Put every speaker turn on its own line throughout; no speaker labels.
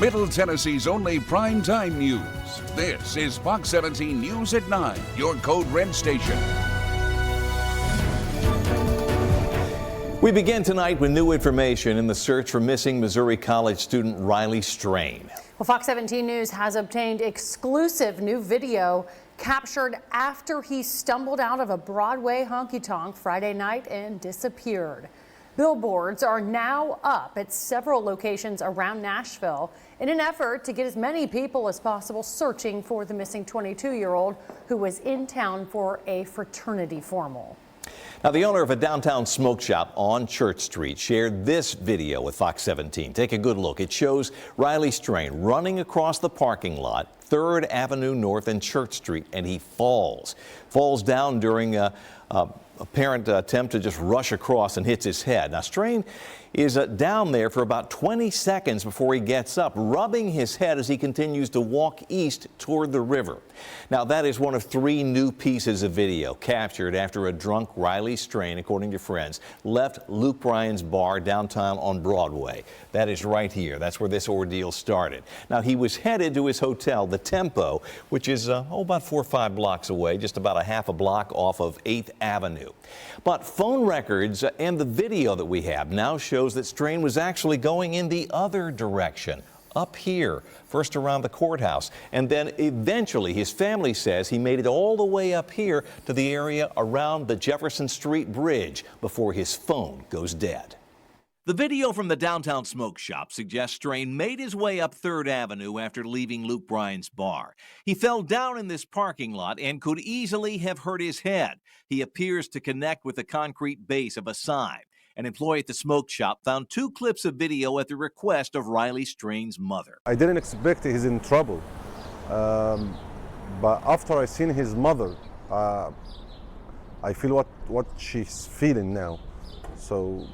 Middle Tennessee's only primetime news. This is Fox 17 News at 9, your Code Red station.
We begin tonight with new information in the search for missing Missouri College student Riley Strain.
Well, Fox 17 News has obtained exclusive new video captured after he stumbled out of a Broadway honky-tonk Friday night and disappeared. Billboards are now up at several locations around Nashville in an effort to get as many people as possible searching for the missing 22-year-old who was in town for a fraternity formal.
Now, the owner of a downtown smoke shop on Church Street shared this video with Fox 17. Take a good look. It shows Riley Strain running across the parking lot, 3rd Avenue North and Church Street, and he falls down during a apparent attempt to just rush across and hits his head. Now, Strain is down there for about 20 seconds before he gets up, rubbing his head as he continues to walk east toward the river. Now, that is one of 3 new pieces of video captured after a drunk Riley Strain, according to friends, left Luke Bryan's bar downtown on Broadway. That is right here. That's where this ordeal started. Now, he was headed to his hotel, the Tempo, which is about 4 or 5 blocks away, just about a half a block off of 8th Avenue. But phone records and the video that we have now shows that Strain was actually going in the other direction, up here, first around the courthouse, and then eventually his family says he made it all the way up here to the area around the Jefferson Street Bridge before his phone goes dead. The video from the downtown smoke shop suggests Strain made his way up 3rd Avenue after leaving Luke Bryan's bar. He fell down in this parking lot and could easily have hurt his head. He appears to connect with the concrete base of a sign. An employee at the smoke shop found 2 clips of video at the request of Riley Strain's mother.
I didn't expect he's in trouble, but after I seen his mother, I feel what she's feeling now. So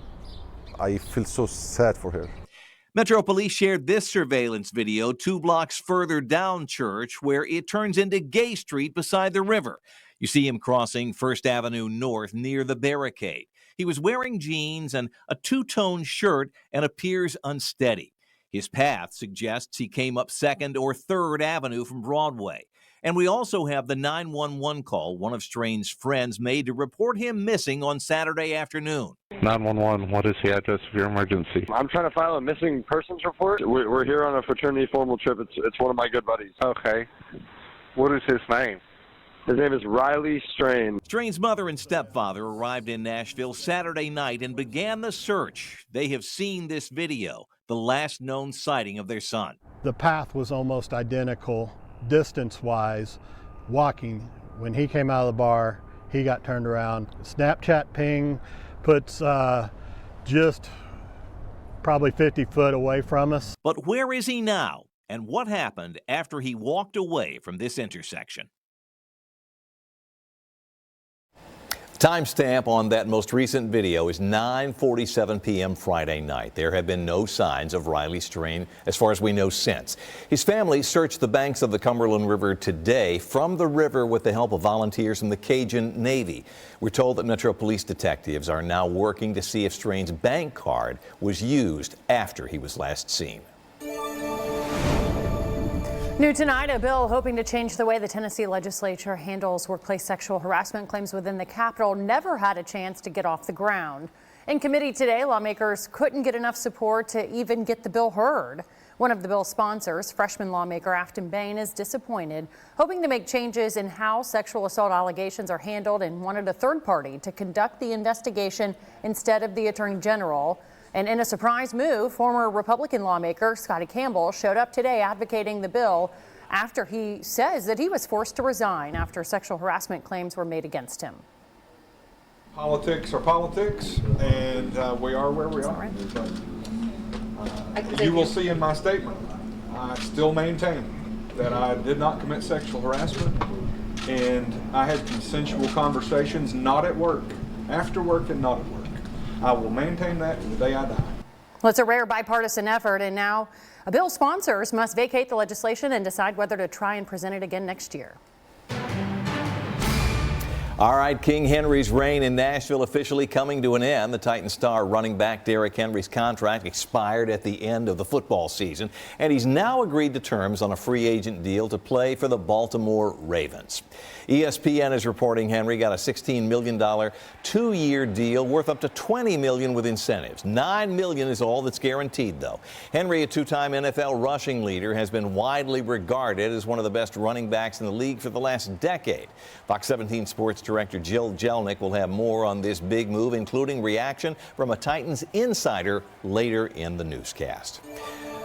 I feel so sad for her.
Metro Police shared this surveillance video 2 blocks further down Church, where it turns into Gay Street beside the river. You see him crossing 1st Avenue North near the barricade. He was wearing jeans and a 2-tone shirt and appears unsteady. His path suggests he came up 2nd or 3rd Avenue from Broadway. And we also have the 911 call one of Strain's friends made to report him missing on Saturday afternoon.
911, what is the address of your emergency?
I'm trying to file a missing persons report. We're here on a fraternity formal trip. It's one of my good buddies.
Okay. What is his name?
His name is Riley Strain.
Strain's mother and stepfather arrived in Nashville Saturday night and began the search. They have seen this video, the last known sighting of their son.
The path was almost identical distance-wise, walking. When he came out of the bar, he got turned around. Snapchat ping puts just probably 50 foot away from us.
But where is he now? And what happened after he walked away from this intersection? Timestamp on that most recent video is 9:47 p.m. Friday night. There have been no signs of Riley Strain as far as we know since. His family searched the banks of the Cumberland River today from the river with the help of volunteers from the Cajun Navy. We're told that Metro Police detectives are now working to see if Strain's bank card was used after he was last seen.
New tonight, a bill hoping to change the way the Tennessee legislature handles workplace sexual harassment claims within the Capitol never had a chance to get off the ground. In committee today, lawmakers couldn't get enough support to even get the bill heard. One of the bill's sponsors, freshman lawmaker Afton Bain, is disappointed, hoping to make changes in how sexual assault allegations are handled and wanted a third party to conduct the investigation instead of the Attorney General. And in a surprise move, former Republican lawmaker Scotty Campbell showed up today advocating the bill after he says that he was forced to resign after sexual harassment claims were made against him.
Politics are politics, and we are where we are. You will see in my statement, I still maintain that I did not commit sexual harassment, and I had consensual conversations, not at work, after work and not at work. I will maintain that to the day I die.
Well, it's a rare bipartisan effort, and now a bill sponsors must vacate the legislation and decide whether to try and present it again next year.
All right, King Henry's reign in Nashville officially coming to an end. The Titan star running back Derrick Henry's contract expired at the end of the football season, and he's now agreed to terms on a free agent deal to play for the Baltimore Ravens. ESPN is reporting Henry got a $16 million two-year deal worth up to $20 million with incentives. $9 million is all that's guaranteed, though. Henry, a two-time NFL rushing leader, has been widely regarded as one of the best running backs in the league for the last decade. Fox 17 Sports Director Jill Jelnick will have more on this big move, including reaction from a Titans insider later in the newscast.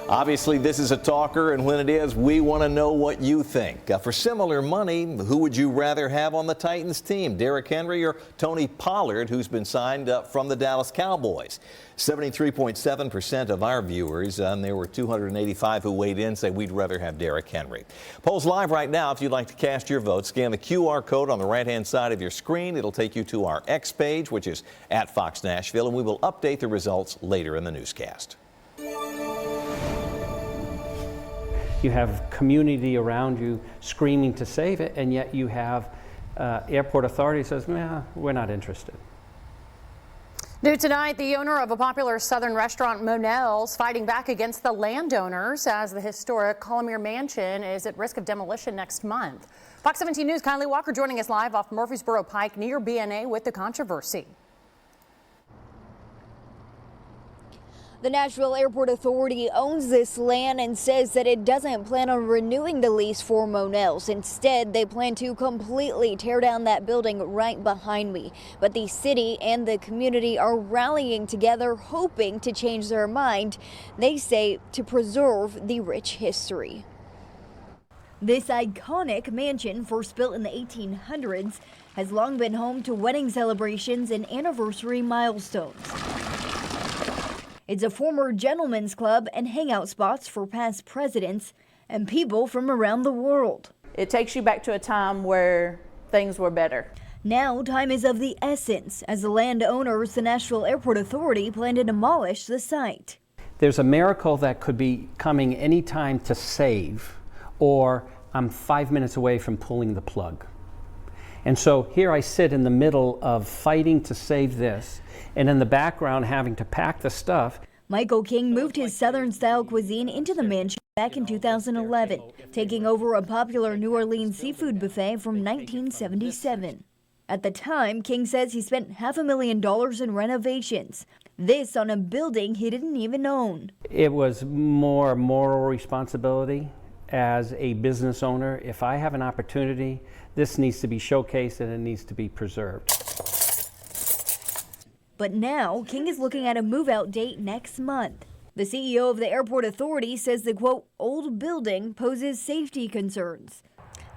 Obviously, this is a talker, and when it is, we want to know what you think. For similar money, who would you rather have on the Titans team, Derrick Henry or Tony Pollard, who's been signed up from the Dallas Cowboys? 73.7% of our viewers, and there were 285 who weighed in, say we'd rather have Derrick Henry. Polls live right now. If you'd like to cast your vote, scan the QR code on the right-hand side of your screen. It'll take you to our X page, which is at Fox Nashville, and we will update the results later in the newscast.
You have community around you screaming to save it, and yet you have airport authority says, nah, we're not interested.
New tonight, the owner of a popular southern restaurant, Monell's, fighting back against the landowners as the historic Colomere Mansion is at risk of demolition next month. Fox 17 News' Kylie Walker joining us live off Murfreesboro Pike near BNA with the controversy.
The Nashville Airport Authority owns this land and says that it doesn't plan on renewing the lease for Monell's. Instead, they plan to completely tear down that building right behind me. But the city and the community are rallying together, hoping to change their mind, they say, to preserve the rich history. This iconic mansion, first built in the 1800s, has long been home to wedding celebrations and anniversary milestones. It's a former gentleman's club and hangout spots for past presidents and people from around the world.
It takes you back to a time where things were better.
Now time is of the essence as the landowners, the Nashville Airport Authority, plan to demolish the site.
There's a miracle that could be coming any time to save, or I'm 5 minutes away from pulling the plug. And so here I sit in the middle of fighting to save this, and in the background having to pack the stuff.
Michael King moved his Southern-style cuisine into the mansion back in 2011, taking over a popular New Orleans seafood buffet from 1977. At the time, King says he spent $500,000 in renovations. This on a building he didn't even own.
It was more moral responsibility as a business owner. If I have an opportunity, this needs to be showcased and it needs to be preserved.
But now, King is looking at a move-out date next month. The CEO of the Airport Authority says the, quote, old building poses safety concerns,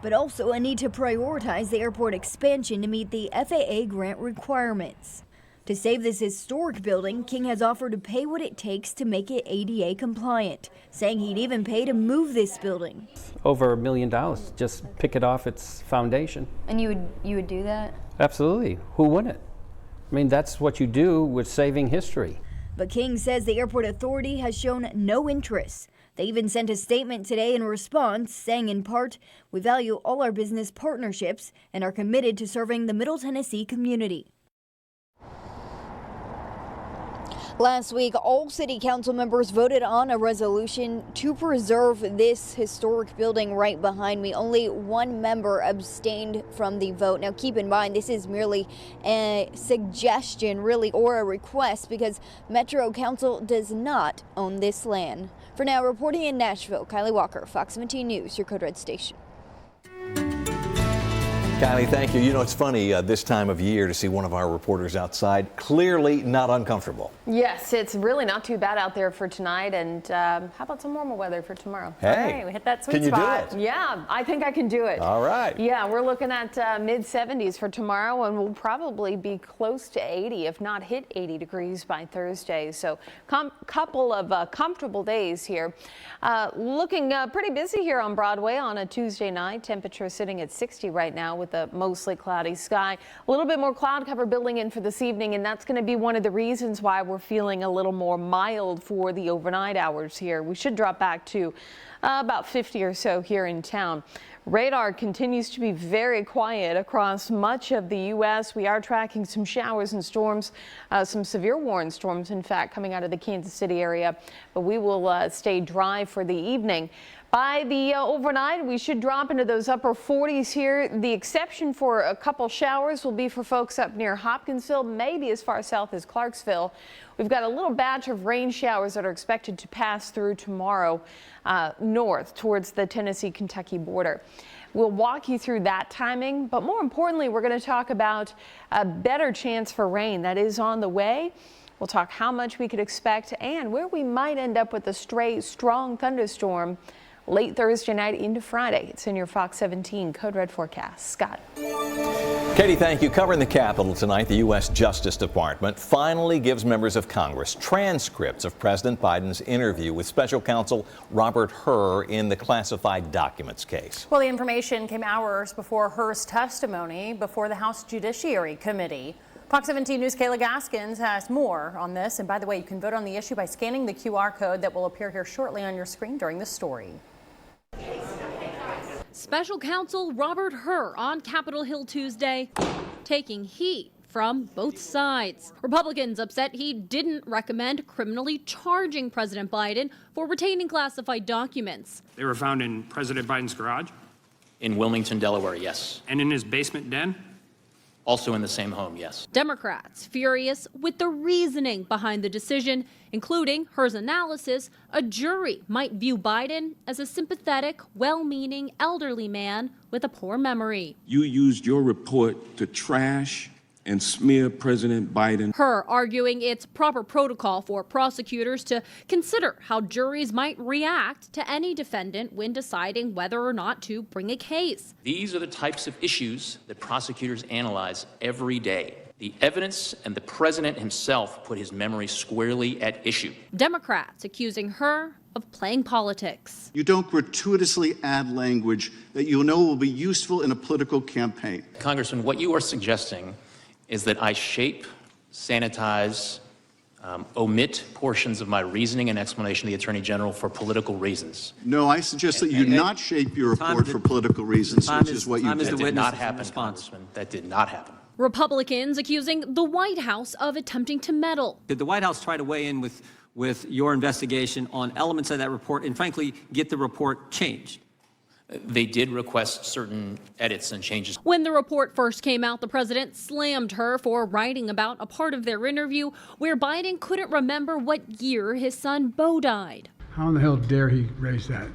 but also a need to prioritize the airport expansion to meet the FAA grant requirements. To save this historic building, King has offered to pay what it takes to make it ADA compliant, saying he'd even pay to move this building.
Over $1 million, just pick it off its foundation.
And you would do that?
Absolutely. Who wouldn't? I mean, that's what you do with saving history.
But King says the Airport Authority has shown no interest. They even sent a statement today in response, saying in part, "We value all our business partnerships and are committed to serving the Middle Tennessee community." Last week, all city council members voted on a resolution to preserve this historic building right behind me. Only one member abstained from the vote. Now, keep in mind, this is merely a suggestion, really, or a request, because Metro Council does not own this land. For now, reporting in Nashville, Kylie Walker, Fox 17 News, your Code Red station.
Kylie, thank you. You know, it's funny this time of year to see one of our reporters outside, clearly not uncomfortable.
Yes, it's really not too bad out there for tonight. And how about some warmer weather for tomorrow?
Hey,
all right, we hit that sweet spot.
Do it?
Yeah, I think I can do it.
All right.
Yeah, we're looking at mid-70s for tomorrow, and we'll probably be close to 80, if not hit 80 degrees by Thursday. So couple of comfortable days here. Looking pretty busy here on Broadway on a Tuesday night. Temperature sitting at 60 right now with with a mostly cloudy sky. A little bit more cloud cover building in for this evening, and that's going to be one of the reasons why we're feeling a little more mild for the overnight hours here. We should drop back to about 50 or so here in town. Radar continues to be very quiet across much of the U.S. We are tracking some showers and storms, some severe warning storms, in fact, coming out of the Kansas City area. But we will stay dry for the evening. By the overnight, we should drop into those upper 40s here. The exception for a couple showers will be for folks up near Hopkinsville, maybe as far south as Clarksville. We've got a little batch of rain showers that are expected to pass through tomorrow north towards the Tennessee-Kentucky border. We'll walk you through that timing, but more importantly, we're going to talk about a better chance for rain that is on the way. We'll talk how much we could expect and where we might end up with a stray strong thunderstorm late Thursday night into Friday. It's in your Fox 17 Code Red forecast. Scott.
Katie, thank you. Covering the Capitol tonight, the U.S. Justice Department finally gives members of Congress transcripts of President Biden's interview with special counsel Robert Hur in the classified documents case.
Well, the information came hours before Hur's testimony before the House Judiciary Committee. Fox 17 News' Kayla Gaskins has more on this. And by the way, you can vote on the issue by scanning the QR code that will appear here shortly on your screen during the story.
Special counsel Robert Hur on Capitol Hill Tuesday, taking heat from both sides. Republicans upset he didn't recommend criminally charging President Biden for retaining classified documents.
They were found in President Biden's garage?
In Wilmington, Delaware, yes.
And in his basement den?
Also in the same home, yes.
Democrats furious with the reasoning behind the decision, including Hur's analysis. A jury might view Biden as a sympathetic, well-meaning elderly man with a poor memory.
You used your report to trash and smear President Biden.
Hur arguing it's proper protocol for prosecutors to consider how juries might react to any defendant when deciding whether or not to bring a case.
These are the types of issues that prosecutors analyze every day. The evidence and the president himself put his memory squarely at issue.
Democrats accusing Hur of playing politics.
You don't gratuitously add language that you know will be useful in a political campaign.
Congressman, what you are suggesting is that I shape, sanitize, omit portions of my reasoning and explanation to the Attorney General for political reasons.
No, I suggest that you not shape your report for political reasons, which is what you did.
That did not happen, Congressman. That did not happen.
Republicans accusing the White House of attempting to meddle.
Did the White House try to weigh in with your investigation on elements of that report and, frankly, get the report changed?
They did request certain edits and changes.
When the report first came out, the president slammed Hur for writing about a part of their interview where Biden couldn't remember what year his son Beau died.
How in the hell dare he raise that?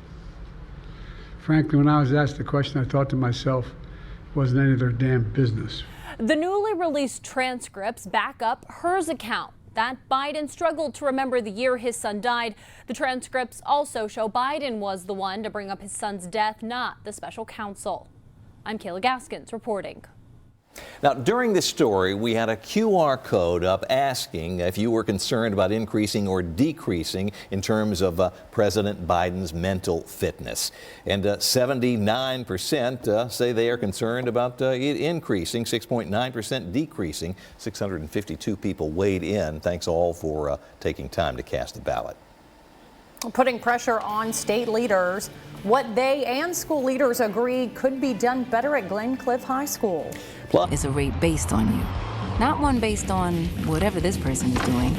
Frankly, when I was asked the question, I thought to myself, it wasn't any of their damn business.
The newly released transcripts back up Hur's account that Biden struggled to remember the year his son died. The transcripts also show Biden was the one to bring up his son's death, not the special counsel. I'm Kayla Gaskins reporting.
Now, during this story, we had a QR code up asking if you were concerned about increasing or decreasing in terms of President Biden's mental fitness. And 79% say they are concerned about it increasing, 6.9% decreasing. 652 people weighed in. Thanks all for taking time to cast a ballot.
Putting pressure on state leaders. What they and school leaders agree could be done better at Glencliff High School.
It's a rate based on you, not one based on whatever this person is doing.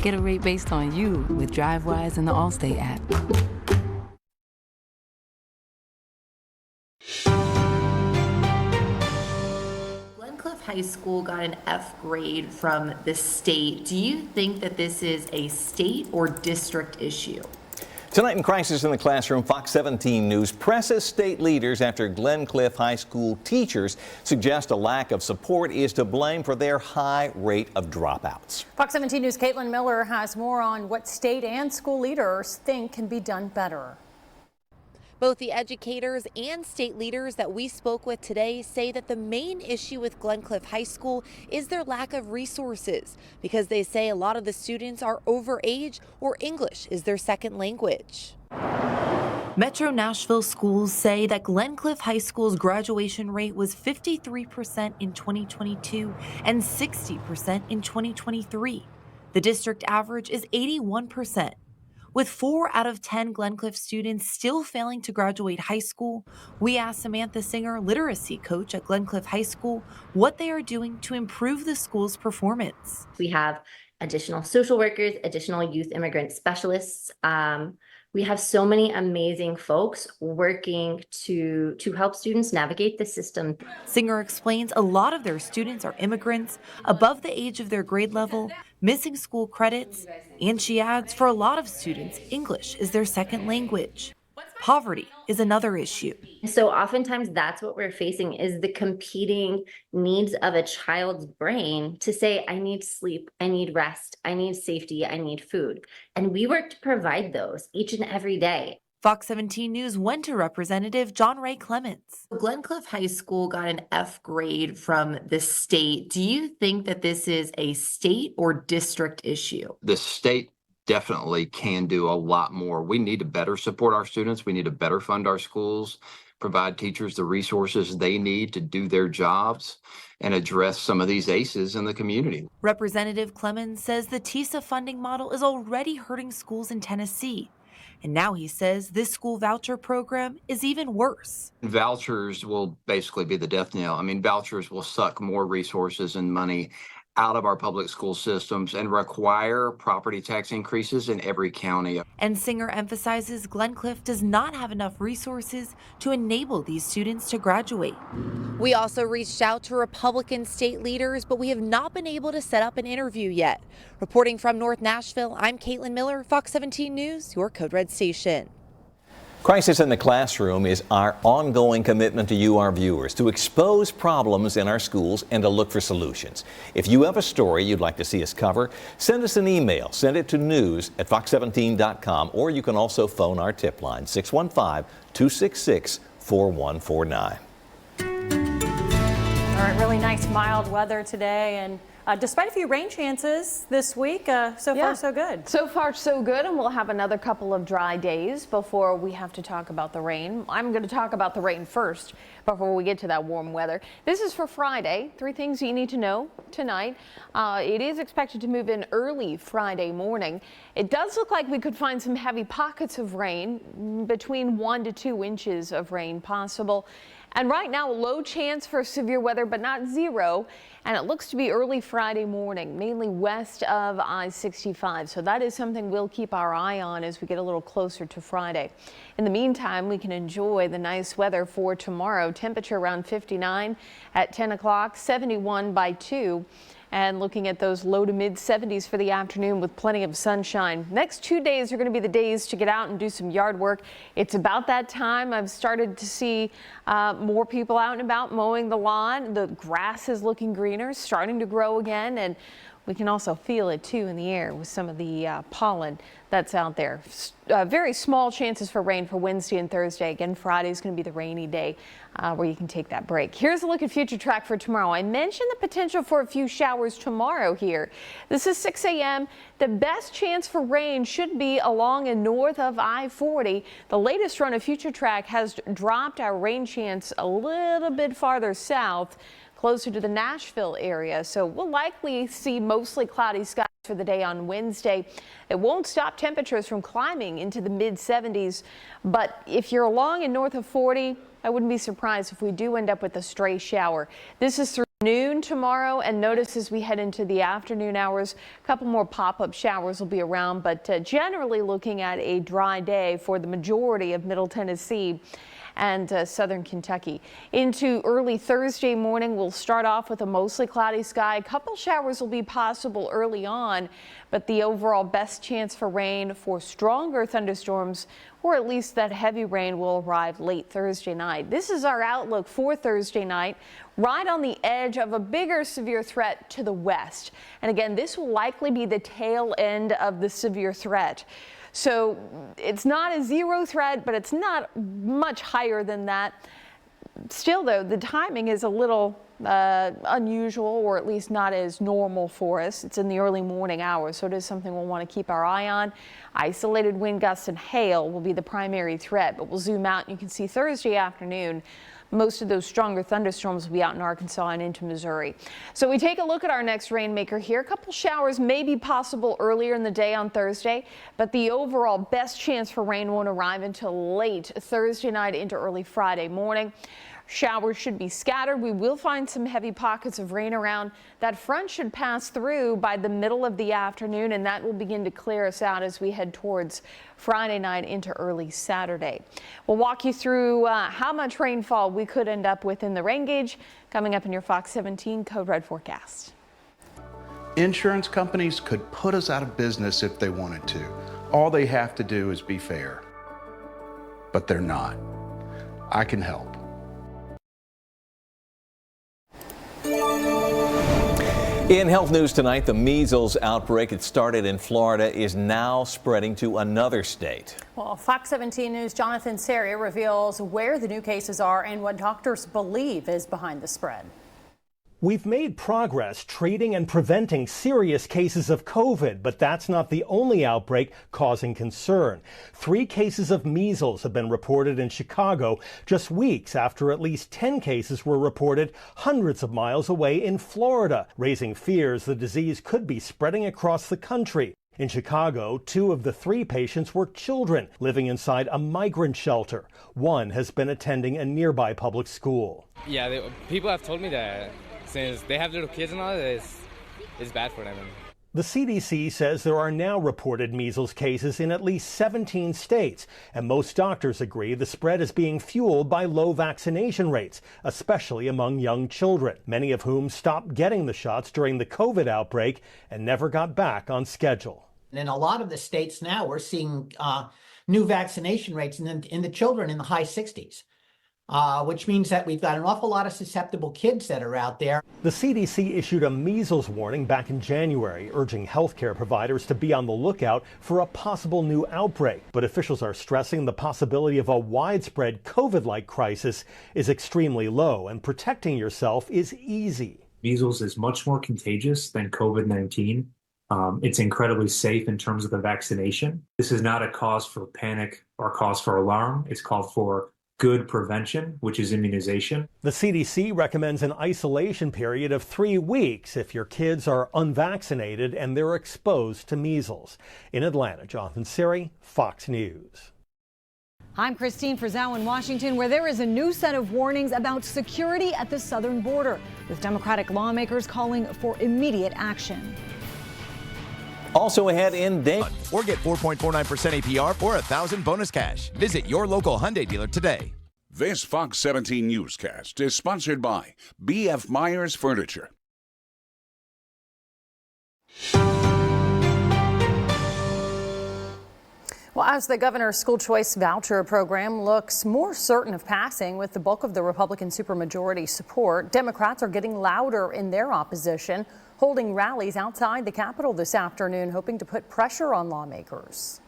Get a rate based on you with DriveWise and the Allstate app.
High School got an F grade from the state. Do you think that this is a state or district issue?
Tonight in Crisis in the Classroom, Fox 17 News presses state leaders after Glencliff High School teachers suggest a lack of support is to blame for their high rate of dropouts.
Fox 17 News' Caitlin Miller has more on what state and school leaders think can be done better.
Both the educators and state leaders that we spoke with today say that the main issue with Glencliff High School is their lack of resources, because they say a lot of the students are overage or English is their second language.
Metro Nashville schools say that Glencliff High School's graduation rate was 53% in 2022 and 60% in 2023. The district average is 81%. With 4 out of 10 Glencliff students still failing to graduate high school, we asked Samantha Singer, literacy coach at Glencliff High School, what they are doing to improve the school's performance.
We have additional social workers, additional youth immigrant specialists. We have so many amazing folks working to help students navigate the system.
Singer explains a lot of their students are immigrants, above the age of their grade level, missing school credits, and she adds for a lot of students, English is their second language. Poverty is another issue.
So oftentimes that's what we're facing is the competing needs of a child's brain to say, I need sleep, I need rest, I need safety, I need food. And we work to provide those each and every day.
Fox 17 News went to Representative John Ray Clements. Glencliff High School got an F grade from the state. Do you think that this is a state or district issue?
The state definitely can do a lot more. We need to better support our students. We need to better fund our schools, provide teachers the resources they need to do their jobs, and address some of these ACEs in the community.
Representative Clemens says the TISA funding model is already hurting schools in Tennessee. And now he says this school voucher program is even worse.
Vouchers will basically be the death knell. I mean, vouchers will suck more resources and money out of our public school systems and require property tax increases in every county.
And Singer emphasizes Glencliff does not have enough resources to enable these students to graduate. We also reached out to Republican state leaders, but we have not been able to set up an interview yet. Reporting from North Nashville, I'm Caitlin Miller, Fox 17 News, your Code Red station.
Crisis in the Classroom is our ongoing commitment to you, our viewers, to expose problems in our schools and to look for solutions. If you have a story you'd like to see us cover, send us an email. Send it to news@fox17.com, or you can also phone our tip line, 615-266-4149.
All right, really nice mild weather today, and despite a few rain chances this week, so far so good.
So far so good, and we'll have another couple of dry days before we have to talk about the rain. I'm going to talk about the rain first before we get to that warm weather. This is for Friday. 3 things you need to know tonight. It is expected to move in early Friday morning. It does look like we could find some heavy pockets of rain, between 1 to 2 inches of rain possible. And right now, a low chance for severe weather, but not zero. And it looks to be early Friday morning, mainly west of I-65. So that is something we'll keep our eye on as we get a little closer to Friday. In the meantime, we can enjoy the nice weather for tomorrow. Temperature around 59 at 10 o'clock, 71 by 2. And looking at those low to mid 70s for the afternoon with plenty of sunshine. Next 2 days are going to be the days to get out and do some yard work. It's about that time. I've started to see more people out and about mowing the lawn. The grass is looking greener, starting to grow again, and we can also feel it too in the air with some of the pollen that's out there. Very small chances for rain for Wednesday and Thursday. Again, Friday is going to be the rainy day where you can take that break. Here's a look at future track for tomorrow. I mentioned the potential for a few showers tomorrow here. This is 6 a.m. The best chance for rain should be along and north of I-40. The latest run of future track has dropped our rain chance a little bit farther south, closer to the Nashville area. So we'll likely see mostly cloudy skies for the day on Wednesday. It won't stop temperatures from climbing into the mid 70s. But if you're along and north of 40, I wouldn't be surprised if we do end up with a stray shower. This is through noon tomorrow, and notice as we head into the afternoon hours, a couple more pop-up showers will be around, but generally looking at a dry day for the majority of Middle Tennessee and southern Kentucky. Into early Thursday morning, we'll start off with a mostly cloudy sky. A couple showers will be possible early on, but the overall best chance for rain for stronger thunderstorms, or at least that heavy rain, will arrive late Thursday night. This is our outlook for Thursday night, right on the edge of a bigger severe threat to the west. And again, this will likely be the tail end of the severe threat. So it's not a zero threat, but it's not much higher than that. Still, though, the timing is a little unusual, or at least not as normal for us. It's in the early morning hours, so it is something we'll want to keep our eye on. Isolated wind gusts and hail will be the primary threat, but we'll zoom out and you can see Thursday afternoon. Most of those stronger thunderstorms will be out in Arkansas and into Missouri. So we take a look at our next rainmaker here. A couple showers may be possible earlier in the day on Thursday, but the overall best chance for rain won't arrive until late Thursday night into early Friday morning. Showers should be scattered. We will find some heavy pockets of rain around. That front should pass through by the middle of the afternoon, and that will begin to clear us out as we head towards Friday night into early Saturday. We'll walk you through how much rainfall we could end up with in the rain gauge coming up in your Fox 17 Code Red forecast.
Insurance companies could put us out of business if they wanted to. All they have to do is be fair. But they're not. I can help.
In health news tonight, the measles outbreak that started in Florida is now spreading to another state.
Well, Fox 17 News' Jonathan Seri reveals where the new cases are and what doctors believe is behind the spread.
We've made progress treating and preventing serious cases of COVID, but that's not the only outbreak causing concern. 3 cases of measles have been reported in Chicago just weeks after at least 10 cases were reported hundreds of miles away in Florida, raising fears the disease could be spreading across the country. In Chicago, 2 of the 3 patients were children living inside a migrant shelter. One has been attending a nearby public school.
Yeah, people have told me that since they have little kids and all, it's bad for them.
The CDC says there are now reported measles cases in at least 17 states, and most doctors agree the spread is being fueled by low vaccination rates, especially among young children, many of whom stopped getting the shots during the COVID outbreak and never got back on schedule.
In a lot of the states now, we're seeing new vaccination rates in the children in the high 60s. Which means that we've got an awful lot of susceptible kids that are out there.
The CDC issued a measles warning back in January, urging healthcare providers to be on the lookout for a possible new outbreak. But officials are stressing the possibility of a widespread COVID-like crisis is extremely low, and protecting yourself is easy.
Measles is much more contagious than COVID-19. It's incredibly safe in terms of the vaccination. This is not a cause for panic or cause for alarm. It's called for good prevention, which is immunization.
The CDC recommends an isolation period of 3 weeks if your kids are unvaccinated and they're exposed to measles. In Atlanta, Jonathan Seri, Fox News.
I'm Christine Frizzell in Washington, where there is a new set of warnings about security at the southern border, with Democratic lawmakers calling for immediate action.
Also ahead in day.
Or get 4.49% APR or $1,000 bonus cash. Visit your local Hyundai dealer today.
This Fox 17 newscast is sponsored by B.F. Myers Furniture.
Well, as the governor's school choice voucher program looks more certain of passing with the bulk of the Republican supermajority support, Democrats are getting louder in their opposition, holding rallies outside the Capitol this afternoon, hoping to put pressure on lawmakers.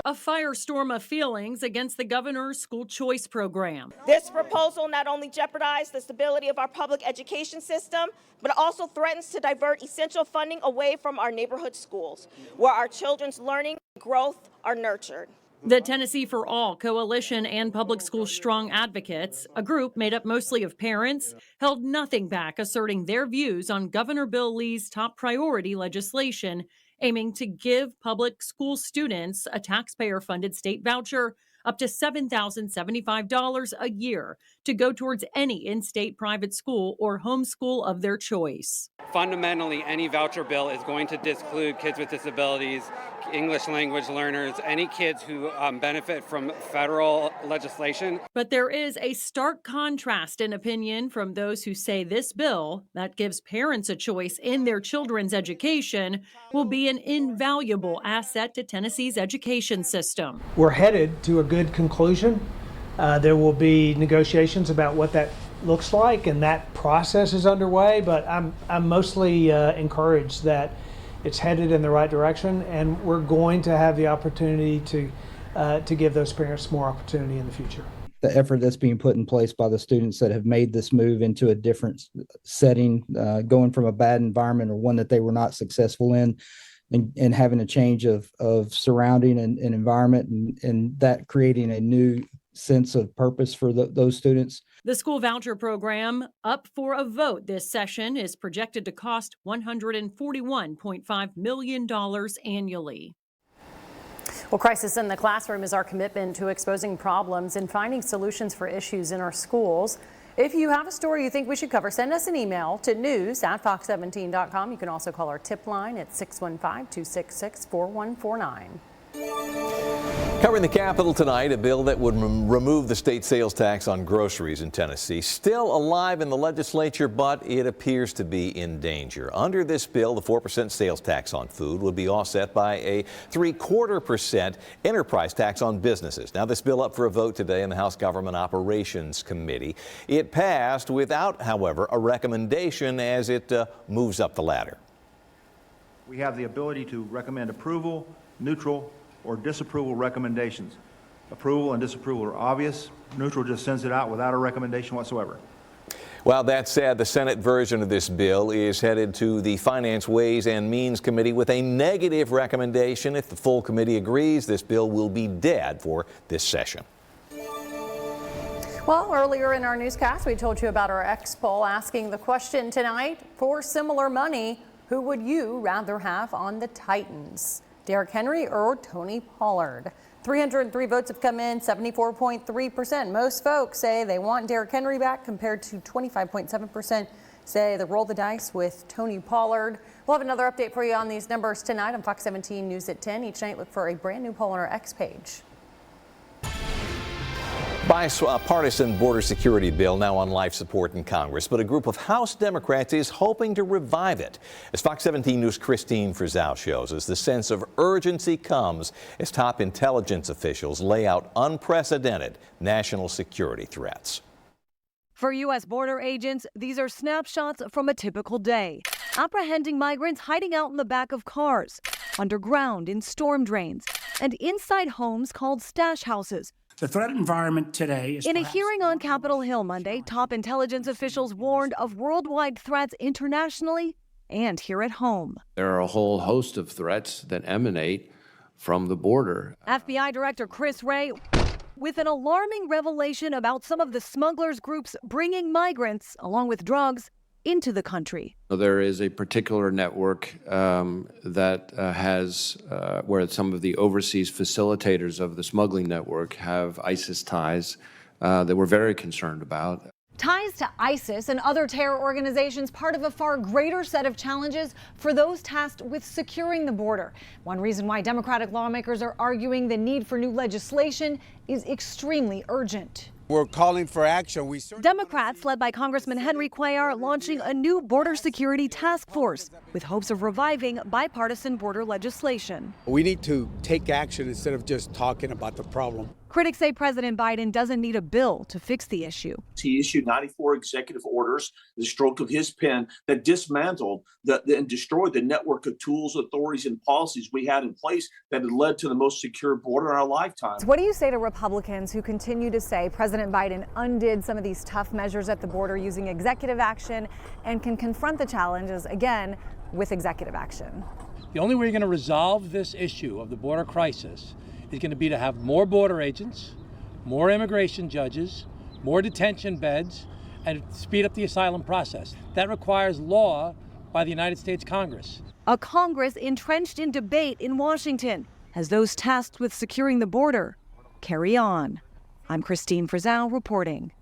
A firestorm of feelings against the governor's school choice program.
This proposal not only jeopardizes the stability of our public education system, but also threatens to divert essential funding away from our neighborhood schools, where our children's learning and growth are nurtured.
The Tennessee for All Coalition and Public School Strong Advocates, a group made up mostly of parents, held nothing back asserting their views on Governor Bill Lee's top priority legislation aiming to give public school students a taxpayer-funded state voucher up to $7,075 a year to go towards any in-state private school or homeschool of their choice.
Fundamentally, any voucher bill is going to disclude kids with disabilities, English language learners, any kids who benefit from federal legislation.
But there is a stark contrast in opinion from those who say this bill that gives parents a choice in their children's education will be an invaluable asset to Tennessee's education system.
We're headed to a good conclusion. There will be negotiations about what that looks like, and that process is underway, but I'm mostly encouraged that it's headed in the right direction, and we're going to have the opportunity to give those parents more opportunity in the future.
the effort that's being put in place by the students that have made this move into a different setting, going from a bad environment or one that they were not successful in, and having a change of surrounding and environment, and that creating a new sense of purpose for those students.
The school voucher program, up for a vote this session, is projected to cost $141.5 million annually.
Well, Crisis in the Classroom is our commitment to exposing problems and finding solutions for issues in our schools. If you have a story you think we should cover, send us an email to news@fox17.com. You can also call our tip line at 615-266-4149.
Covering the Capitol tonight, a bill that would remove the state sales tax on groceries in Tennessee. Still alive in the legislature, but it appears to be in danger. Under this bill, the 4% sales tax on food would be offset by a 0.75% enterprise tax on businesses. Now, this bill up for a vote today in the House Government Operations Committee. It passed without, however, a recommendation as it moves up the ladder.
We have the ability to recommend approval, neutral, or disapproval recommendations. Approval and disapproval are obvious. Neutral just sends it out without a recommendation whatsoever.
Well, that said, the Senate version of this bill is headed to the Finance, Ways and Means Committee with a negative recommendation. If the full committee agrees, this bill will be dead for this session.
Well, earlier in our newscast, we told you about our X poll asking the question tonight: for similar money, who would you rather have on the Titans? Derrick Henry or Tony Pollard? 303 votes have come in, 74.3%. Most folks say they want Derrick Henry back, compared to 25.7% say they roll the dice with Tony Pollard. We'll have another update for you on these numbers tonight on Fox 17 News at 10. Each night, look for a brand new poll on our X page.
Bipartisan border security bill now on life support in Congress, but a group of House Democrats is hoping to revive it. As Fox 17 News' Christine Frizzell shows us, the sense of urgency comes as top intelligence officials lay out unprecedented national security threats.
For U.S. border agents, these are snapshots from a typical day. Apprehending migrants hiding out in the back of cars, underground in storm drains, and inside homes called stash houses.
The threat environment today is...
In a hearing on Capitol Hill Monday, top intelligence officials warned of worldwide threats internationally and here at home.
There are a whole host of threats that emanate from the border.
FBI Director Chris Wray with an alarming revelation about some of the smugglers' groups bringing migrants, along with drugs, into the country.
There is a particular network that has where some of the overseas facilitators of the smuggling network have ISIS ties that we're very concerned about.
Ties to ISIS and other terror organizations, part of a far greater set of challenges for those tasked with securing the border. One reason why Democratic lawmakers are arguing the need for new legislation is extremely urgent.
We're calling for action.
Democrats, led by Congressman Henry Cuellar, launching a new border security task force with hopes of reviving bipartisan border legislation.
We need to take action instead of just talking about the problem.
Critics say President Biden doesn't need a bill to fix the issue.
He issued 94 executive orders, the stroke of his pen, that dismantled and destroyed the network of tools, authorities, and policies we had in place that had led to the most secure border in our lifetime.
What do you say to Republicans who continue to say President Biden undid some of these tough measures at the border using executive action and can confront the challenges again with executive action?
The only way you're going to resolve this issue of the border crisis is going to be to have more border agents, more immigration judges, more detention beds, and speed up the asylum process. That requires law by the United States Congress.
A Congress entrenched in debate in Washington as those tasked with securing the border carry on. I'm Christine Frizzell reporting.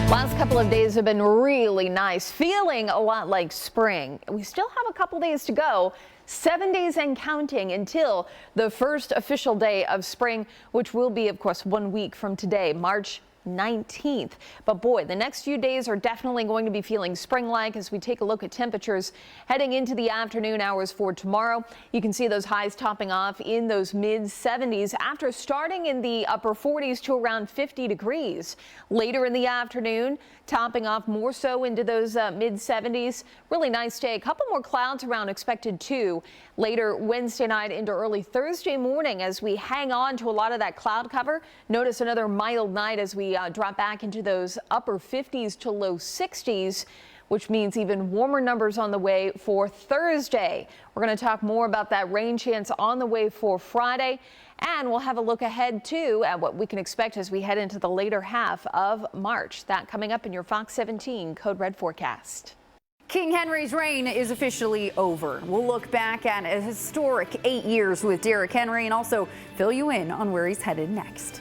Last couple of days have been really nice, feeling a lot like spring. We still have a couple days to go. 7 days and counting until the first official day of spring, which will be, of course, 1 week from today, March 19th. But boy, the next few days are definitely going to be feeling spring-like as we take a look at temperatures heading into the afternoon hours for tomorrow. You can see those highs topping off in those mid-70s after starting in the upper 40s to around 50 degrees. Later in the afternoon, topping off more so into those mid-70s. Really nice day. A couple more clouds around expected too. Later Wednesday night into early Thursday morning as we hang on to a lot of that cloud cover. Notice another mild night as we drop back into those upper 50s to low 60s, which means even warmer numbers on the way for Thursday. We're going to talk more about that rain chance on the way for Friday. And we'll have a look ahead, too, at what we can expect as we head into the later half of March. That coming up in your Fox 17 Code Red forecast.
King Henry's reign is officially over. We'll look back at a historic 8 years with Derrick Henry and also fill you in on where he's headed next.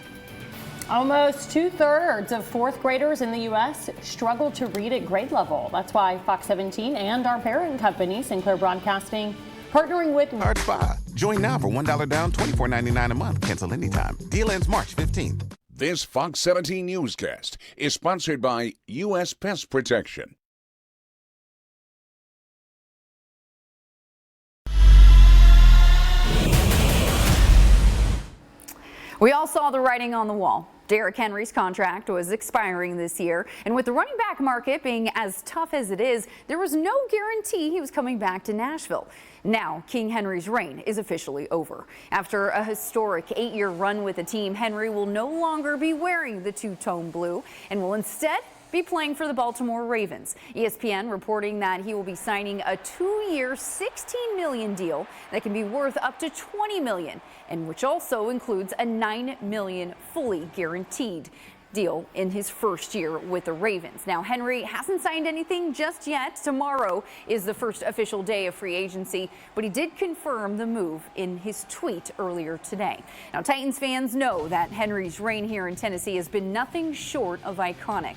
Almost 2/3 of fourth graders in the U.S. struggle to read at grade level. That's why Fox 17 and our parent company, Sinclair Broadcasting, partnering with
Hard to buy. Join now for $1 down, $24.99 a month. Cancel anytime. Deal ends March 15th.
This Fox 17 newscast is sponsored by U.S. Pest Protection.
We all saw the writing on the wall. Derrick Henry's contract was expiring this year, and with the running back market being as tough as it is, there was no guarantee he was coming back to Nashville. Now, King Henry's reign is officially over. After a historic 8-year run with the team, Henry will no longer be wearing the two-tone blue and will instead be playing for the Baltimore Ravens. ESPN reporting that he will be signing a 2-year, $16 million deal that can be worth up to $20 million, and which also includes a $9 million fully guaranteed deal in his first year with the Ravens. Now, Henry hasn't signed anything just yet. Tomorrow is the first official day of free agency, but he did confirm the move in his tweet earlier today. Now, Titans fans know that Henry's reign here in Tennessee has been nothing short of iconic.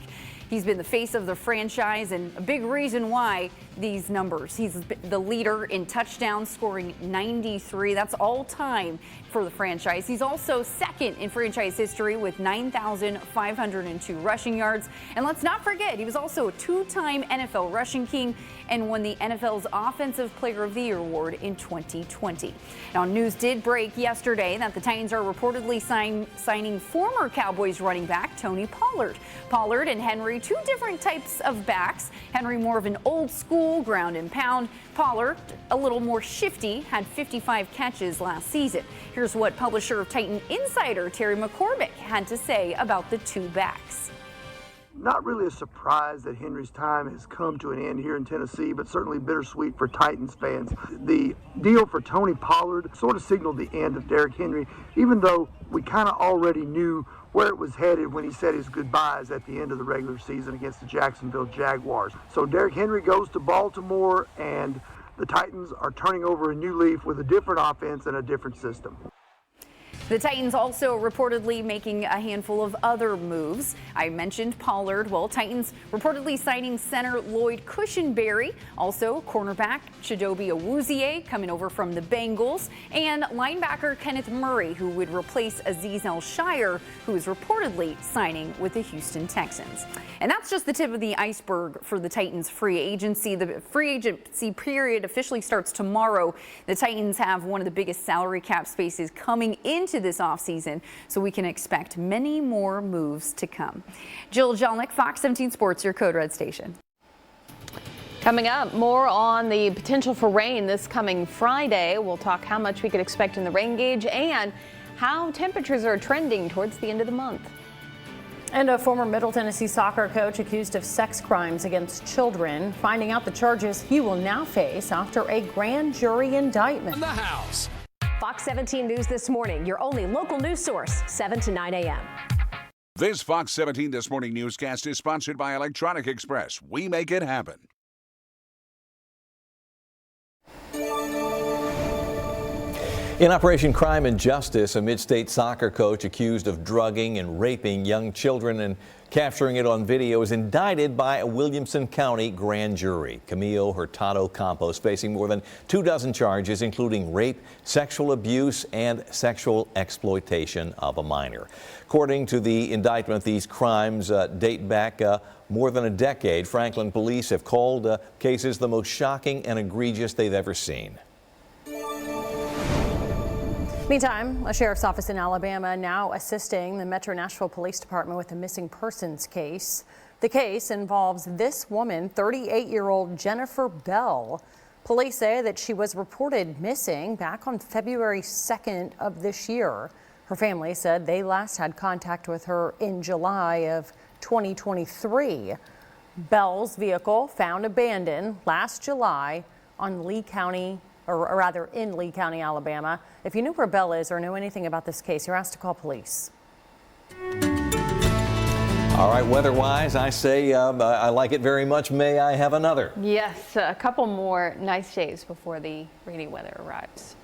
He's been the face of the franchise and a big reason why these numbers. He's the leader in touchdowns, scoring 93. That's all time for the franchise. He's also second in franchise history with 9,502 rushing yards. And let's not forget, he was also a two-time NFL rushing king and won the NFL's Offensive Player of the Year award in 2020. Now, news did break yesterday that the Titans are reportedly signing former Cowboys running back Tony Pollard. Pollard and Henry, two different types of backs. Henry more of an old school ground and pound. Pollard a little more shifty, had 55 catches last season. Here's what publisher of Titan Insider Terry McCormick had to say about the two backs.
Not really a surprise that Henry's time has come to an end here in Tennessee, but certainly bittersweet for Titans fans. The deal for Tony Pollard sort of signaled the end of Derrick Henry, even though we kind of already knew where it was headed when he said his goodbyes at the end of the regular season against the Jacksonville Jaguars. So Derrick Henry goes to Baltimore, and the Titans are turning over a new leaf with a different offense and a different system.
The Titans also reportedly making a handful of other moves. I mentioned Pollard. Well, Titans reportedly signing center Lloyd Cushenberry, also cornerback Chidobe Awuzie coming over from the Bengals, and linebacker Kenneth Murray, who would replace Azeez Al-Shire, who is reportedly signing with the Houston Texans. And that's just the tip of the iceberg for the Titans free agency. The free agency period officially starts tomorrow. The Titans have one of the biggest salary cap spaces coming into this offseason, so we can expect many more moves to come. Jill Jelnick, Fox 17 Sports, your Code Red station.
Coming up, more on the potential for rain this coming Friday. We'll talk how much we could expect in the rain gauge and how temperatures are trending towards the end of the month.
And a former Middle Tennessee soccer coach accused of sex crimes against children, finding out the charges he will now face after a grand jury indictment.
In the house. Fox 17 News this morning, your only local news source, 7 to 9 a.m.
This Fox 17 This Morning newscast is sponsored by Electronic Express. We make it happen.
In Operation Crime and Justice, a mid-state soccer coach accused of drugging and raping young children and capturing it on video is indicted by a Williamson County grand jury. Camilo Hurtado Campos facing more than 24 charges, including rape, sexual abuse, and sexual exploitation of a minor. According to the indictment, these crimes date back more than a decade. Franklin police have called cases the most shocking and egregious they've ever seen.
Meantime, a sheriff's office in Alabama now assisting the Metro Nashville Police Department with a missing persons case. The case involves this woman, 38-year-old Jennifer Bell. Police say that she was reported missing back on February 2nd of this year. Her family said they last had contact with her in July of 2023. Bell's vehicle found abandoned last July on Lee County, or rather in Lee County, Alabama. If you know where Bell is or know anything about this case, you're asked to call police.
All right, weather-wise, I say I like it very much. May I have another?
Yes, a couple more nice days before the rainy weather arrives.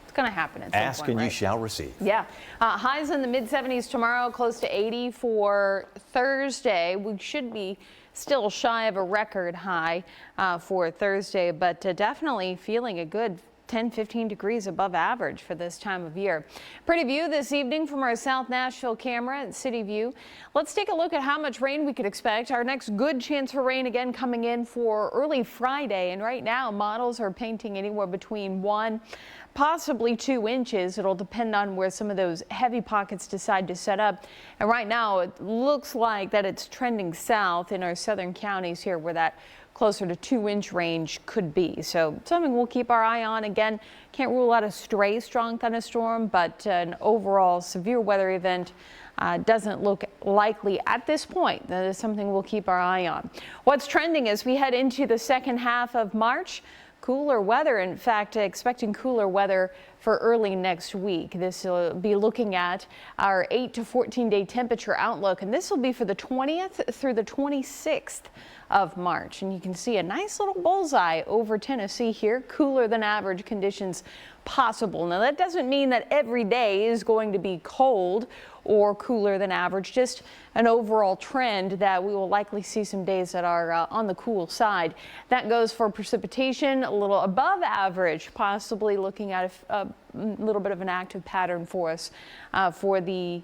It's going to happen at some point,
Ask and you shall receive.
Yeah. Highs in the mid-70s tomorrow, close to 80 for Thursday. We should be still shy of a record high for Thursday, but definitely feeling a good 10-15 degrees above average for this time of year. Pretty view this evening from our South Nashville camera at City View. Let's take a look at how much rain we could expect. Our next good chance for rain again coming in for early Friday, and right now models are painting anywhere between 1, possibly 2 inches. It'll depend on where some of those heavy pockets decide to set up. And right now it looks like that it's trending south in our southern counties here, where that closer to 2-inch range could be. So something we'll keep our eye on. Again, can't rule out a stray strong thunderstorm, but an overall severe weather event doesn't look likely at this point. That is something we'll keep our eye on. What's trending as we head into the second half of March? Cooler weather. In fact, expecting cooler weather for early next week. This will be looking at our 8 to 14 day temperature outlook, and this will be for the 20th through the 26th of March. And you can see a nice little bullseye over Tennessee here. Cooler than average conditions possible. Now that doesn't mean that every day is going to be cold or cooler than average, just an overall trend that we will likely see some days that are on the cool side. That goes for precipitation, a little above average, possibly looking at a little bit of an active pattern for us for the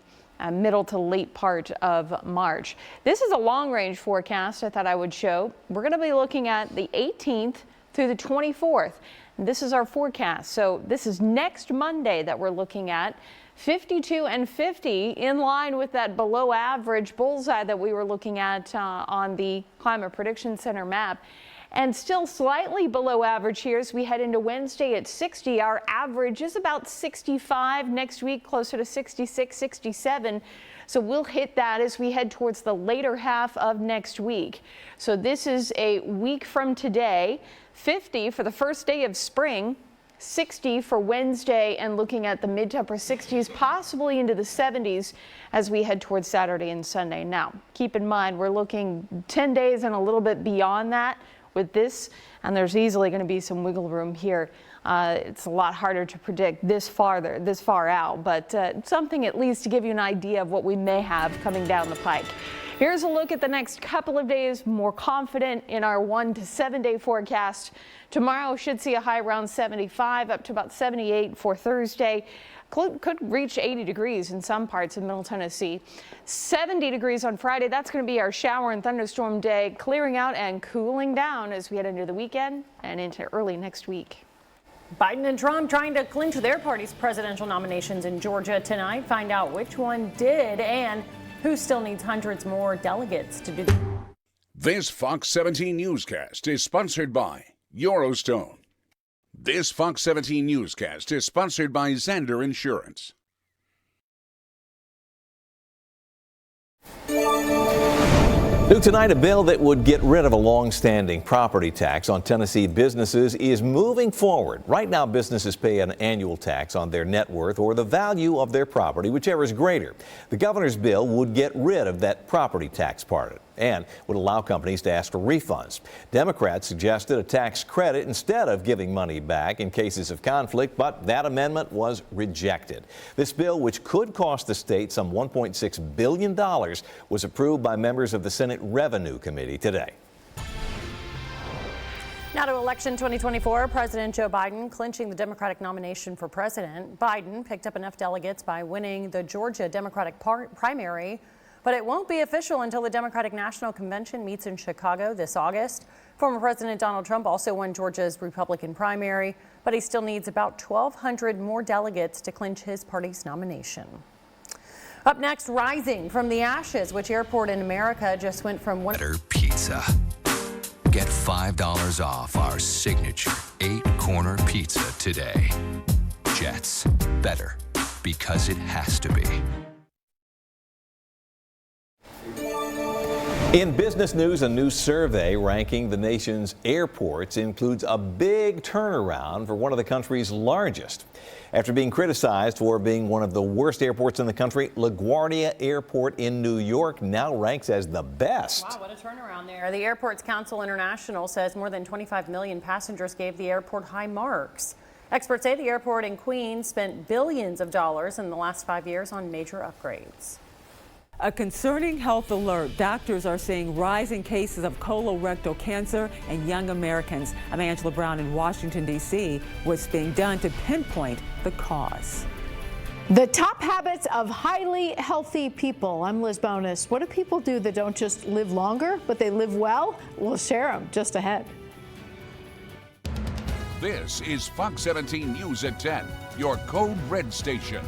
middle to late part of March. This is a long range forecast I thought I would show. We're going to be looking at the 18th through the 24th. This is our forecast. So this is next Monday that we're looking at. 52 and 50 in line with that below average bullseye that we were looking at on the Climate Prediction Center map. And still slightly below average here as we head into Wednesday at 60. Our average is about 65 next week, closer to 66, 67. So we'll hit that as we head towards the later half of next week. So this is a week from today. 50 for the first day of spring. 60 for Wednesday, and looking at the mid to upper 60s, possibly into the 70s as we head towards Saturday and Sunday. Now, keep in mind, we're looking 10 days and a little bit beyond that with this, and there's easily going to be some wiggle room here. It's a lot harder to predict this far out, but something at least to give you an idea of what we may have coming down the pike. Here's a look at the next couple of days, more confident in our 1 to 7 day forecast. Tomorrow should see a high around 75 up to about 78 for Thursday. Could reach 80 degrees in some parts of Middle Tennessee. 70 degrees on Friday. That's going to be our shower and thunderstorm day, clearing out and cooling down as we head into the weekend and into early next week.
Biden and Trump trying to clinch their party's presidential nominations in Georgia tonight. Find out which one did and who still needs hundreds more delegates to do.
This Fox 17 newscast is sponsored by Eurostone. This Fox 17 newscast is sponsored by Zander Insurance.
New tonight, a bill that would get rid of a long-standing property tax on Tennessee businesses is moving forward. Right now, businesses pay an annual tax on their net worth or the value of their property, whichever is greater. The governor's bill would get rid of that property tax part and would allow companies to ask for refunds. Democrats suggested a tax credit instead of giving money back in cases of conflict, but that amendment was rejected. This bill, which could cost the state some $1.6 billion, was approved by members of the Senate Revenue Committee today.
Now to election 2024, President Joe Biden clinching the Democratic nomination for president. Biden picked up enough delegates by winning the Georgia Democratic primary, but it won't be official until the Democratic National Convention meets in Chicago this August. Former President Donald Trump also won Georgia's Republican primary, but he still needs about 1,200 more delegates to clinch his party's nomination. Up next, rising from the ashes, which airport in America just went from one
Better pizza. Get $5 off our signature 8-corner pizza today. Jets, better because it has to be.
In business news, a new survey ranking the nation's airports includes a big turnaround for one of the country's largest. After being criticized for being one of the worst airports in the country, LaGuardia Airport in New York now ranks as the best.
Wow, what a turnaround there. The Airports Council International says more than 25 million passengers gave the airport high marks. Experts say the airport in Queens spent billions of dollars in the last 5 years on major upgrades.
A concerning health alert. Doctors are seeing rising cases of colorectal cancer in young Americans. I'm Angela Brown in Washington, D.C. What's being done to pinpoint the cause?
The top habits of highly healthy people. I'm Liz Bonus. What do people do that don't just live longer, but they live well? We'll share them just ahead.
This is Fox 17 News at 10, your Code Red station.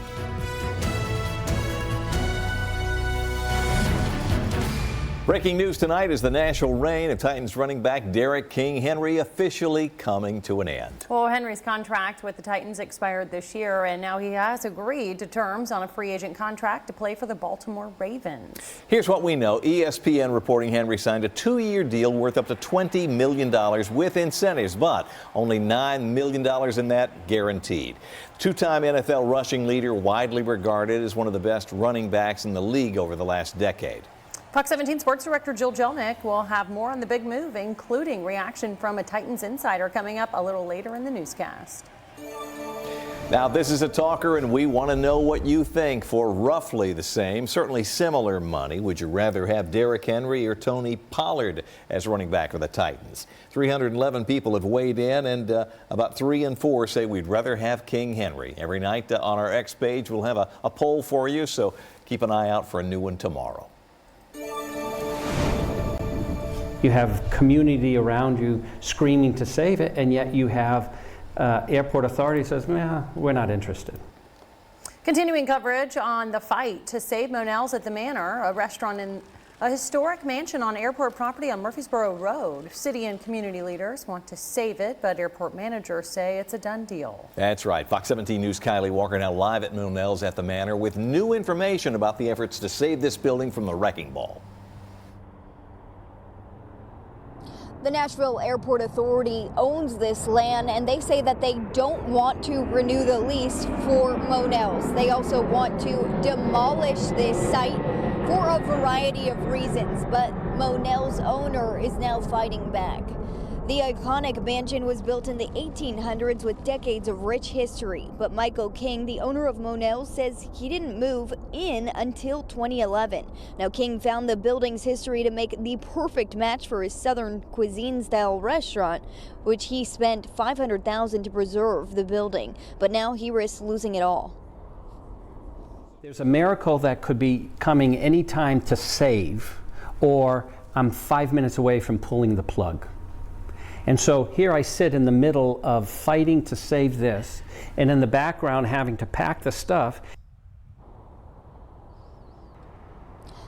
Breaking news tonight is the national reign of Titans running back Derrick King Henry officially coming to an end.
Well, Henry's contract with the Titans expired this year, and now he has agreed to terms on a free agent contract to play for the Baltimore Ravens.
Here's what we know. ESPN reporting Henry signed a 2-year deal worth up to $20 million with incentives, but only $9 million in that guaranteed. Two-time NFL rushing leader, widely regarded as one of the best running backs in the league over the last decade.
Fox 17 Sports Director Jill Jelnick will have more on the big move, including reaction from a Titans insider coming up a little later in the newscast.
Now, this is a talker, and we want to know what you think. For roughly the same, certainly similar money, would you rather have Derrick Henry or Tony Pollard as running back for the Titans? 311 people have weighed in, and about 3 in 4 say we'd rather have King Henry. Every night on our X page, we'll have a poll for you, so keep an eye out for a new one tomorrow.
You have community around you screaming to save it, and yet you have airport authority says, nah, we're not interested.
Continuing coverage on the fight to save Monell's at the Manor, a restaurant in a historic mansion on airport property on Murfreesboro Road. City and community leaders want to save it, but airport managers say it's a done deal.
That's right. Fox 17 News' Kylie Walker now live at Monell's at the Manor with new information about the efforts to save this building from the wrecking ball.
The Nashville Airport Authority owns this land, and they say that they don't want to renew the lease for Monell's. They also want to demolish this site for a variety of reasons, but Monell's owner is now fighting back. The iconic mansion was built in the 1800s with decades of rich history, but Michael King, the owner of Monell's, says he didn't move in until 2011. Now, King found the building's history to make the perfect match for his Southern cuisine-style restaurant, which he spent $500,000 to preserve the building, but now he risks losing it all.
There's a miracle that could be coming any time to save, or I'm 5 minutes away from pulling the plug. And so here I sit in the middle of fighting to save this, and in the background having to pack the stuff.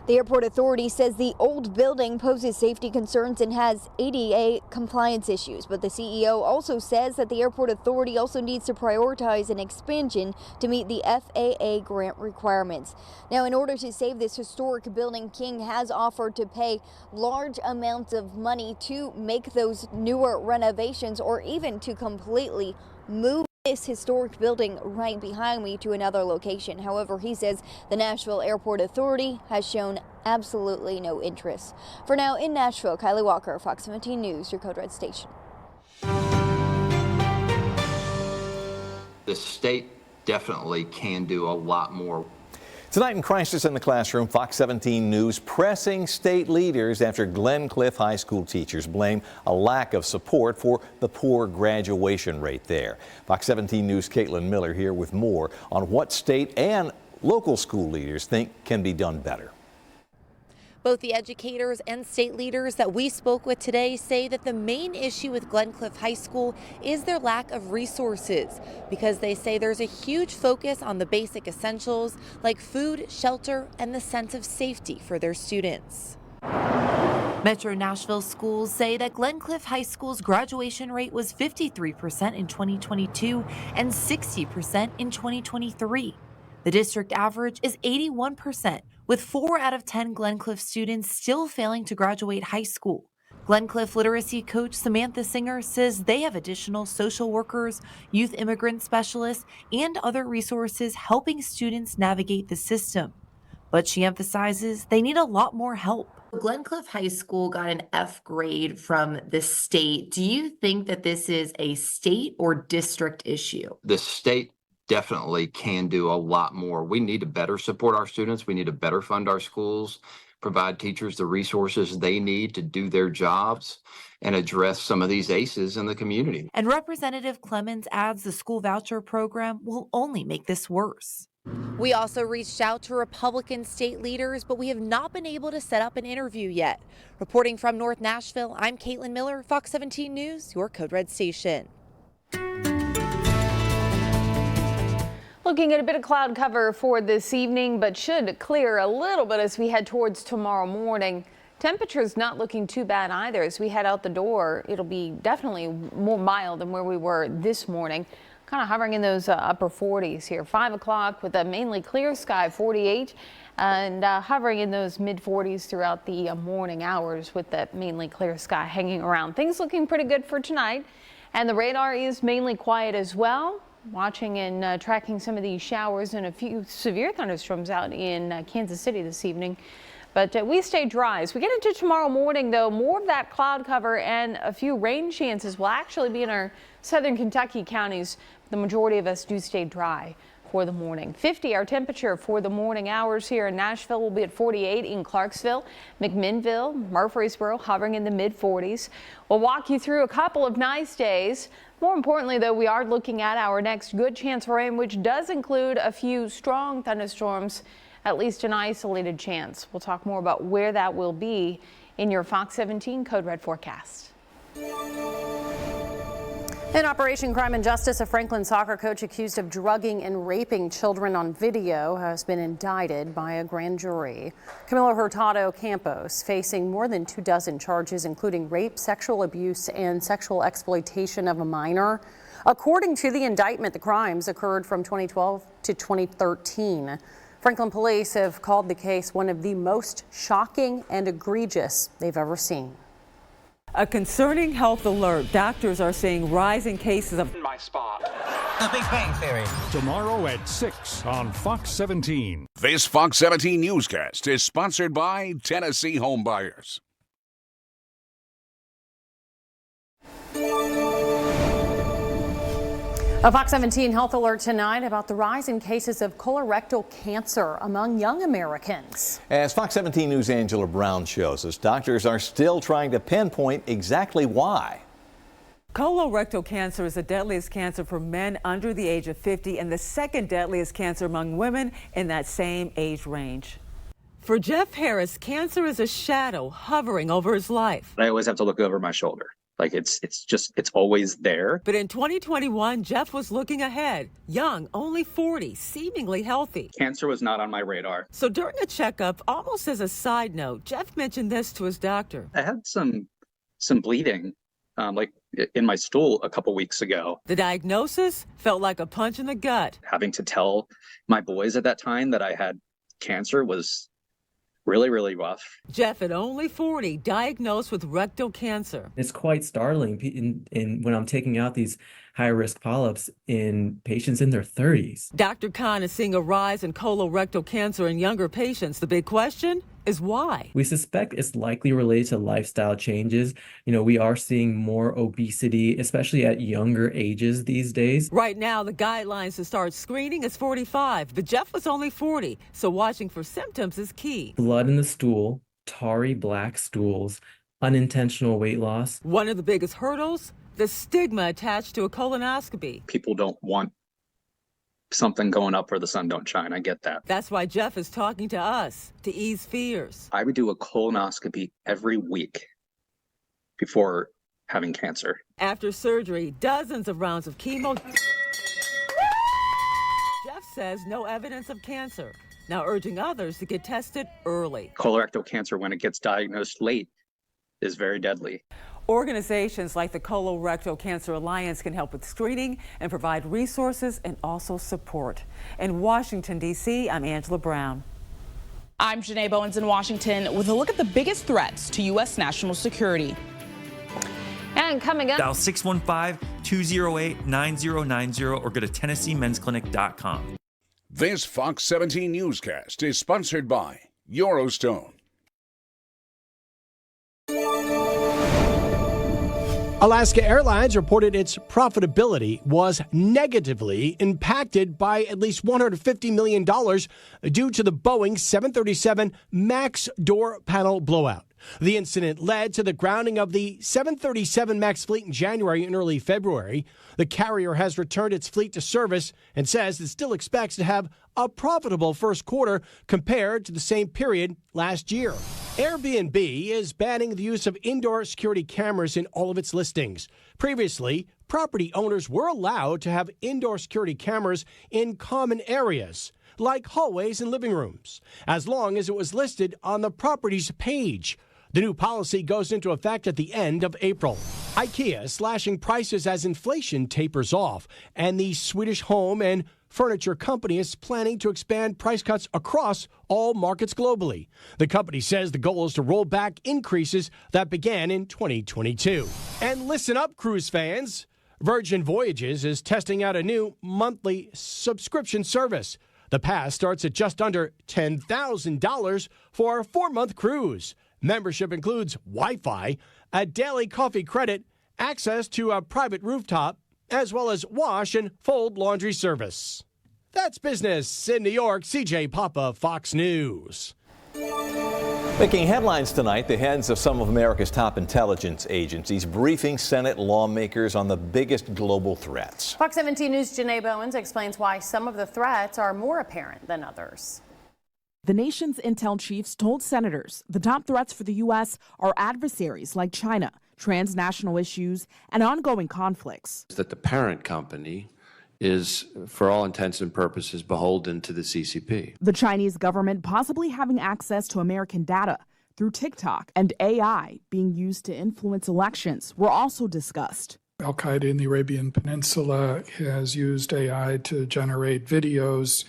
The airport authority says the old building poses safety concerns and has ADA compliance issues, but the CEO also says that the airport authority also needs to prioritize an expansion to meet the FAA grant requirements. Now, in order to save this historic building, King has offered to pay large amounts of money to make those newer renovations or even to completely move this historic building right behind me to another location. However, he says the Nashville Airport Authority has shown absolutely no interest. For now, in Nashville, Kylie Walker, Fox 17 News, your Code Red station.
The state definitely can do a lot more.
Tonight in Crisis in the Classroom, Fox 17 News pressing state leaders after Glencliff High School teachers blame a lack of support for the poor graduation rate there. Fox 17 News' Caitlin Miller here with more on what state and local school leaders think can be done better.
Both the educators and state leaders that we spoke with today say that the main issue with Glencliff High School is their lack of resources, because they say there's a huge focus on the basic essentials like food, shelter, and the sense of safety for their students. Metro Nashville schools say that Glencliff High School's graduation rate was 53% in 2022 and 60% in 2023. The district average is 81%, with 4 out of 10 Glencliff students still failing to graduate high school. Glencliff literacy coach Samantha Singer says they have additional social workers, youth immigrant specialists, and other resources helping students navigate the system. But she emphasizes they need a lot more help. Glencliff High School got an F grade from the state. Do you think that this is a state or district issue?
The state definitely can do a lot more. We need to better support our students. We need to better fund our schools, provide teachers the resources they need to do their jobs, and address some of these ACEs in the community.
And Representative Clemens adds the school voucher program will only make this worse. We also reached out to Republican state leaders, but we have not been able to set up an interview yet. Reporting from North Nashville, I'm Caitlin Miller, Fox 17 News, your Code Red station.
Looking at a bit of cloud cover for this evening, but should clear a little bit as we head towards tomorrow morning. Temperatures not looking too bad either as we head out the door. It'll be definitely more mild than where we were this morning. Kind of hovering in those upper 40s here. 5 o'clock with a mainly clear sky, 48, and hovering in those mid 40s throughout the morning hours with that mainly clear sky hanging around. Things looking pretty good for tonight, and the radar is mainly quiet as well. Watching and tracking some of these showers and a few severe thunderstorms out in Kansas City this evening. But we stay dry. As we get into tomorrow morning, though, more of that cloud cover and a few rain chances will actually be in our southern Kentucky counties. The majority of us do stay dry for the morning. 50 our temperature for the morning hours here in Nashville. Will be at 48 in Clarksville, McMinnville, Murfreesboro, hovering in the mid 40s. We'll walk you through a couple of nice days. More importantly, though, we are looking at our next good chance for rain, which does include a few strong thunderstorms, at least an isolated chance. We'll talk more about where that will be in your Fox 17 Code Red forecast.
In Operation Crime and Justice, a Franklin soccer coach accused of drugging and raping children on video has been indicted by a grand jury. Camilo Hurtado Campos facing more than 24 charges, including rape, sexual abuse, and sexual exploitation of a minor. According to the indictment, the crimes occurred from 2012 to 2013. Franklin police have called the case one of the most shocking and egregious they've ever seen.
A concerning health alert. Doctors are seeing rising cases of
my spot. The Big Bang Theory.
Tomorrow at 6 on Fox 17. This Fox 17 newscast is sponsored by Tennessee Home Buyers.
A Fox 17 health alert tonight about the rise in cases of colorectal cancer among young Americans.
As Fox 17 News' Angela Brown shows us, doctors are still trying to pinpoint exactly why.
Colorectal cancer is the deadliest cancer for men under the age of 50 and the second deadliest cancer among women in that same age range. For Jeff Harris, cancer is a shadow hovering over his life.
I always have to look over my shoulder. Like it's always there.
But in 2021, Jeff was looking ahead, young, only 40, seemingly healthy.
Cancer was not on my radar.
So during a checkup, almost as a side note, Jeff mentioned this to his doctor.
I had some bleeding, like in my stool a couple weeks ago.
The diagnosis felt like a punch in the gut.
Having to tell my boys at that time that I had cancer was really, really rough.
Jeff, at only 40, diagnosed with rectal cancer.
It's quite startling. And when I'm taking out these
high-risk polyps in patients in their 30s.
Dr. Khan is seeing a rise in colorectal cancer in younger patients. The big question is why?
We suspect it's likely related to lifestyle changes. We are seeing more obesity, especially at younger ages these days.
Right now, the guidelines to start screening is 45, but Jeff was only 40, so watching for symptoms is key.
Blood in the stool, tarry black stools, unintentional weight loss.
One of the biggest hurdles, the stigma attached to a colonoscopy.
People don't want something going up where the sun don't shine. I get that.
That's why Jeff is talking to us to ease fears.
I would do a colonoscopy every week before having cancer.
After surgery, dozens of rounds of chemo. Jeff says no evidence of cancer, now urging others to get tested early.
Colorectal cancer, when it gets diagnosed late, is very deadly.
Organizations like the Colorectal Cancer Alliance can help with screening and provide resources and also support. In Washington, D.C., I'm Angela Brown.
I'm Janae Bowens in Washington with a look at the biggest threats to U.S. national security.
And coming up,
dial 615-208-9090 or go to TennesseeMen'sClinic.com.
This Fox 17 newscast is sponsored by Eurostone.
Alaska Airlines reported its profitability was negatively impacted by at least $150 million due to the Boeing 737 MAX door panel blowout. The incident led to the grounding of the 737 MAX fleet in January and early February. The carrier has returned its fleet to service and says it still expects to have a profitable first quarter compared to the same period last year. Airbnb is banning the use of indoor security cameras in all of its listings. Previously, property owners were allowed to have indoor security cameras in common areas, like hallways and living rooms, as long as it was listed on the property's page. The new policy goes into effect at the end of April. IKEA is slashing prices as inflation tapers off, and the Swedish home and furniture company is planning to expand price cuts across all markets globally. The company says the goal is to roll back increases that began in 2022. And listen up, cruise fans. Virgin Voyages is testing out a new monthly subscription service. The pass starts at just under $10,000 for a 4-month cruise. Membership includes Wi-Fi, a daily coffee credit, access to a private rooftop, as well as wash and fold laundry service. That's business in New York. CJ Papa, Fox News.
Making headlines tonight, the heads of some of America's top intelligence agencies briefing Senate lawmakers on the biggest global threats.
Fox 17 News' Janae Bowens explains why some of the threats are more apparent than others.
The nation's intel chiefs told senators the top threats for the U.S. are adversaries like China, transnational issues, and ongoing conflicts.
That the parent company is, for all intents and purposes, beholden to the CCP.
The Chinese government possibly having access to American data through TikTok and AI being used to influence elections were also discussed.
Al-Qaeda in the Arabian Peninsula has used AI to generate videos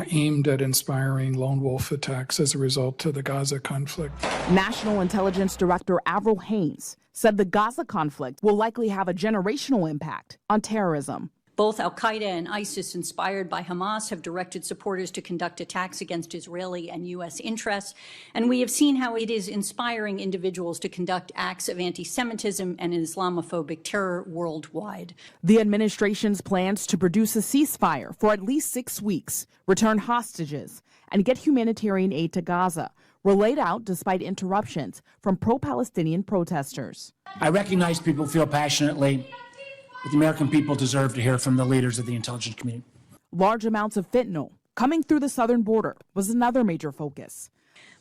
aimed at inspiring lone wolf attacks as a result of the Gaza conflict.
National Intelligence Director Avril Haines said the Gaza conflict will likely have a generational impact on terrorism.
Both al-Qaeda and ISIS, inspired by Hamas, have directed supporters to conduct attacks against Israeli and U.S. interests. And we have seen how it is inspiring individuals to conduct acts of anti-Semitism and Islamophobic terror worldwide.
The administration's plans to produce a ceasefire for at least 6 weeks, return hostages, and get humanitarian aid to Gaza were laid out despite interruptions from pro-Palestinian protesters.
I recognize people feel passionately that the American people deserve to hear from the leaders of the intelligence community.
Large amounts of fentanyl coming through the southern border was another major focus.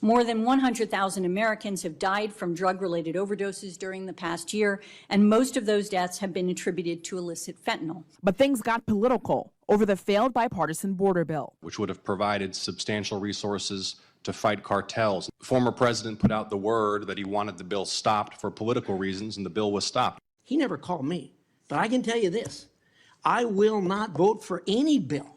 More than 100,000 Americans have died from drug-related overdoses during the past year, and most of those deaths have been attributed to illicit fentanyl.
But things got political over the failed bipartisan border bill,
which would have provided substantial resources to fight cartels. The former president put out the word that he wanted the bill stopped for political reasons, and the bill was stopped.
He never called me. But I can tell you this, I will not vote for any bill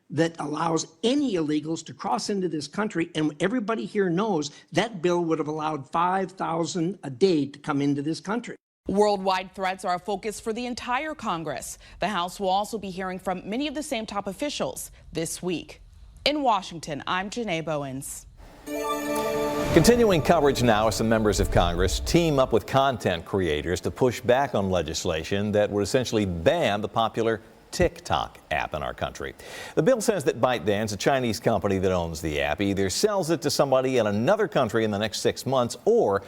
that allows any illegals to cross into this country, and everybody here knows that bill would have allowed 5,000 a day to come into this country.
Worldwide threats are a focus for the entire Congress. The House will also be hearing from many of the same top officials this week. In Washington, I'm Janae Bowens.
Continuing coverage now as some members of Congress team up with content creators to push back on legislation that would essentially ban the popular TikTok app in our country. The bill says that ByteDance, a Chinese company that owns the app, either sells it to somebody in another country in the next 6 months or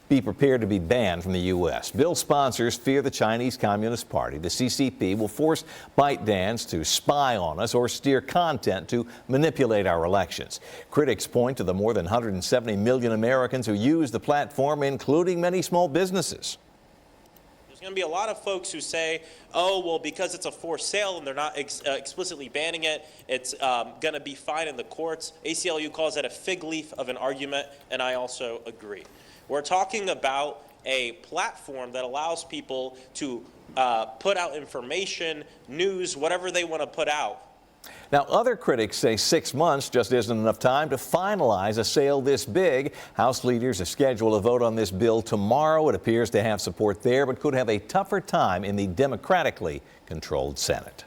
be prepared to be banned from the U.S. Bill sponsors fear the Chinese Communist Party, the CCP, will force ByteDance to spy on us or steer content to manipulate our elections. Critics point to the more than 170 million Americans who use the platform, including many small businesses.
There's going to be a lot of folks who say, oh, well, because it's a for sale and they're not explicitly banning it, it's going to be fine in the courts. ACLU calls that a fig leaf of an argument, and I also agree. We're talking about a platform that allows people to put out information, news, whatever they want to put out.
Now, other critics say 6 months just isn't enough time to finalize a sale this big. House leaders are scheduled to vote on this bill tomorrow. It appears to have support there, but could have a tougher time in the Democratically controlled Senate.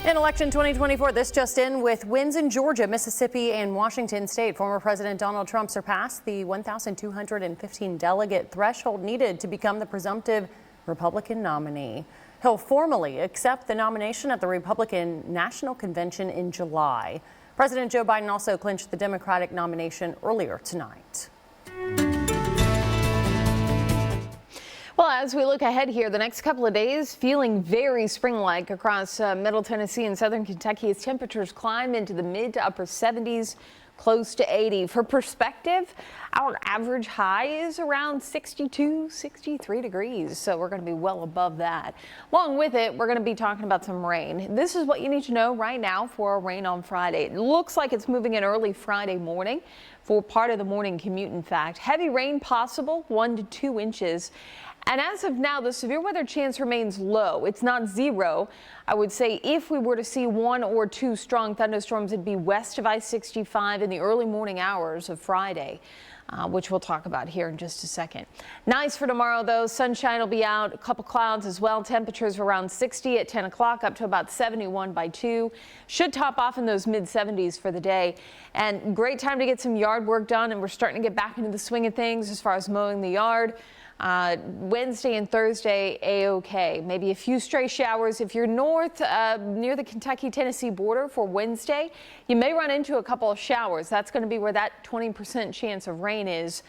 In election 2024, this just in, with wins in Georgia, Mississippi, and Washington state, former President Donald Trump surpassed the 1,215 delegate threshold needed to become the presumptive Republican nominee. He'll formally accept the nomination at the Republican National Convention in July. President Joe Biden also clinched the Democratic nomination earlier tonight.
Well, as we look ahead here, the next couple of days feeling very spring-like across Middle Tennessee and Southern Kentucky as temperatures climb into the mid to upper 70s, close to 80. For perspective, our average high is around 62, 63 degrees, so we're going to be well above that. Along with it, we're going to be talking about some rain. This is what you need to know right now for rain on Friday. It looks like it's moving in early Friday morning for part of the morning commute, in fact. Heavy rain possible, 1 to 2 inches. And as of now, the severe weather chance remains low. It's not zero. I would say if we were to see 1 or 2 strong thunderstorms, it'd be west of I-65 in the early morning hours of Friday, which we'll talk about here in just a second. Nice for tomorrow, though. Sunshine will be out, a couple clouds as well. Temperatures around 60 at 10 o'clock, up to about 71 by 2. Should top off in those mid 70s for the day. And great time to get some yard work done. And we're starting to get back into the swing of things as far as mowing the yard. Wednesday and Thursday, A-OK. Maybe a few stray showers. If you're north near the Kentucky-Tennessee border for Wednesday, you may run into a couple of showers. That's going to be where that 20% chance of rain is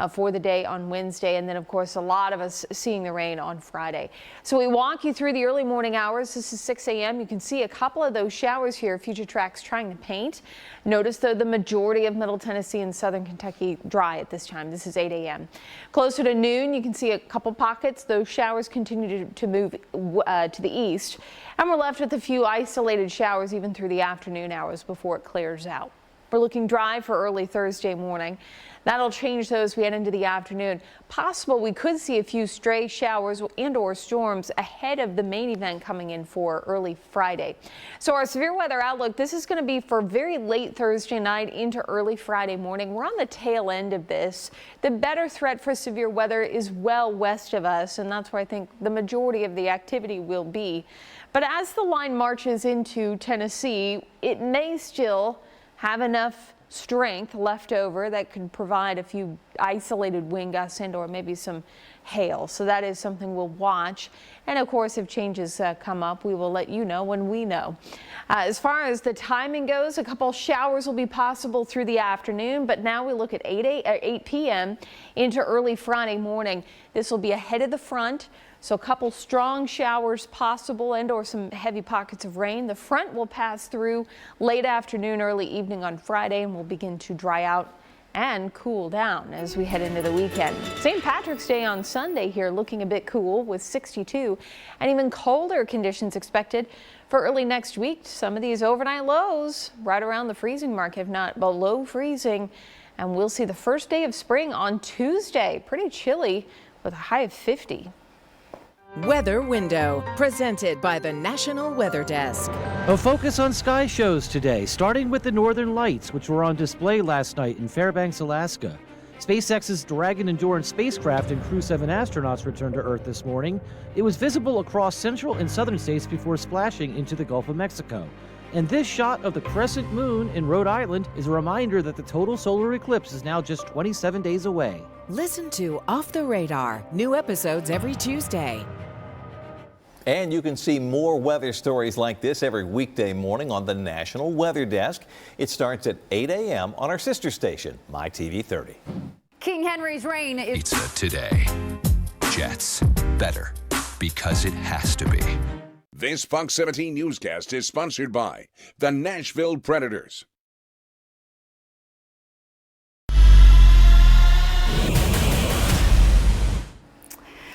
for the day on Wednesday. And then, of course, a lot of us seeing the rain on Friday. So we walk you through the early morning hours. This is 6 a.m. You can see a couple of those showers here. Future Tracks trying to paint. Notice, though, the majority of Middle Tennessee and Southern Kentucky dry at this time. This is 8 a.m. Closer to noon, you can see a couple pockets. Those showers continue to move to the east, and we're left with a few isolated showers even through the afternoon hours before it clears out. We're looking dry for early Thursday morning. That'll change those we head into the afternoon. Possible we could see a few stray showers and or storms ahead of the main event coming in for early Friday. So our severe weather outlook, this is going to be for very late Thursday night into early Friday morning. We're on the tail end of this. The better threat for severe weather is well west of us, and that's where I think the majority of the activity will be. But as the line marches into Tennessee, it may still have enough strength left over that could provide a few isolated wind gusts and or maybe some hail. So that is something we'll watch. And of course, if changes come up, we will let you know when we know. As far as the timing goes, a couple showers will be possible through the afternoon, but now we look at 8 p.m. into early Friday morning. This will be ahead of the front. So a couple strong showers possible and or some heavy pockets of rain. The front will pass through late afternoon, early evening on Friday, and will begin to dry out and cool down as we head into the weekend. St. Patrick's Day on Sunday here looking a bit cool with 62 and even colder conditions expected for early next week. Some of these overnight lows right around the freezing mark, if not below freezing. And we'll see the first day of spring on Tuesday. Pretty chilly with a high of 50.
Weather Window, presented by the National Weather Desk.
A focus on sky shows today, starting with the Northern Lights, which were on display last night in Fairbanks, Alaska. SpaceX's Dragon Endurance spacecraft and Crew 7 astronauts returned to Earth this morning. It was visible across central and southern states before splashing into the Gulf of Mexico. And this shot of the crescent moon in Rhode Island is a reminder that the total solar eclipse is now just 27 days away.
Listen to Off the Radar, new episodes every Tuesday.
And you can see more weather stories like this every weekday morning on the National Weather Desk. It starts at 8 a.m. on our sister station, MyTV 30.
King Henry's reign is
Pizza today. Jets. Better. Because it has to be.
This Fox 17 newscast is sponsored by the Nashville Predators.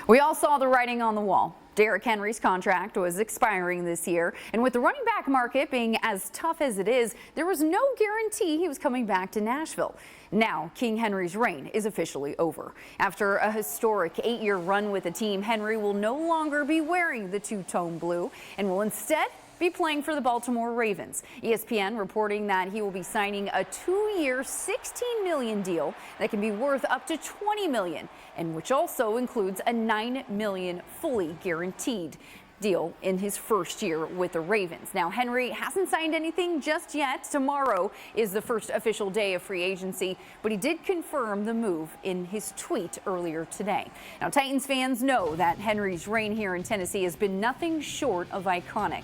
We all saw the writing on the wall. Derrick Henry's contract was expiring this year, and with the running back market being as tough as it is, there was no guarantee he was coming back to Nashville. Now, King Henry's reign is officially over. After a historic 8-year run with the team, Henry will no longer be wearing the two-tone blue and will instead be playing for the Baltimore Ravens. ESPN reporting that he will be signing a 2-year, $16 million deal that can be worth up to $20 million, and which also includes a $9 million fully guaranteed deal in his first year with the Ravens. Now, Henry hasn't signed anything just yet. Tomorrow is the first official day of free agency, but he did confirm the move in his tweet earlier today. Now, Titans fans know that Henry's reign here in Tennessee has been nothing short of iconic.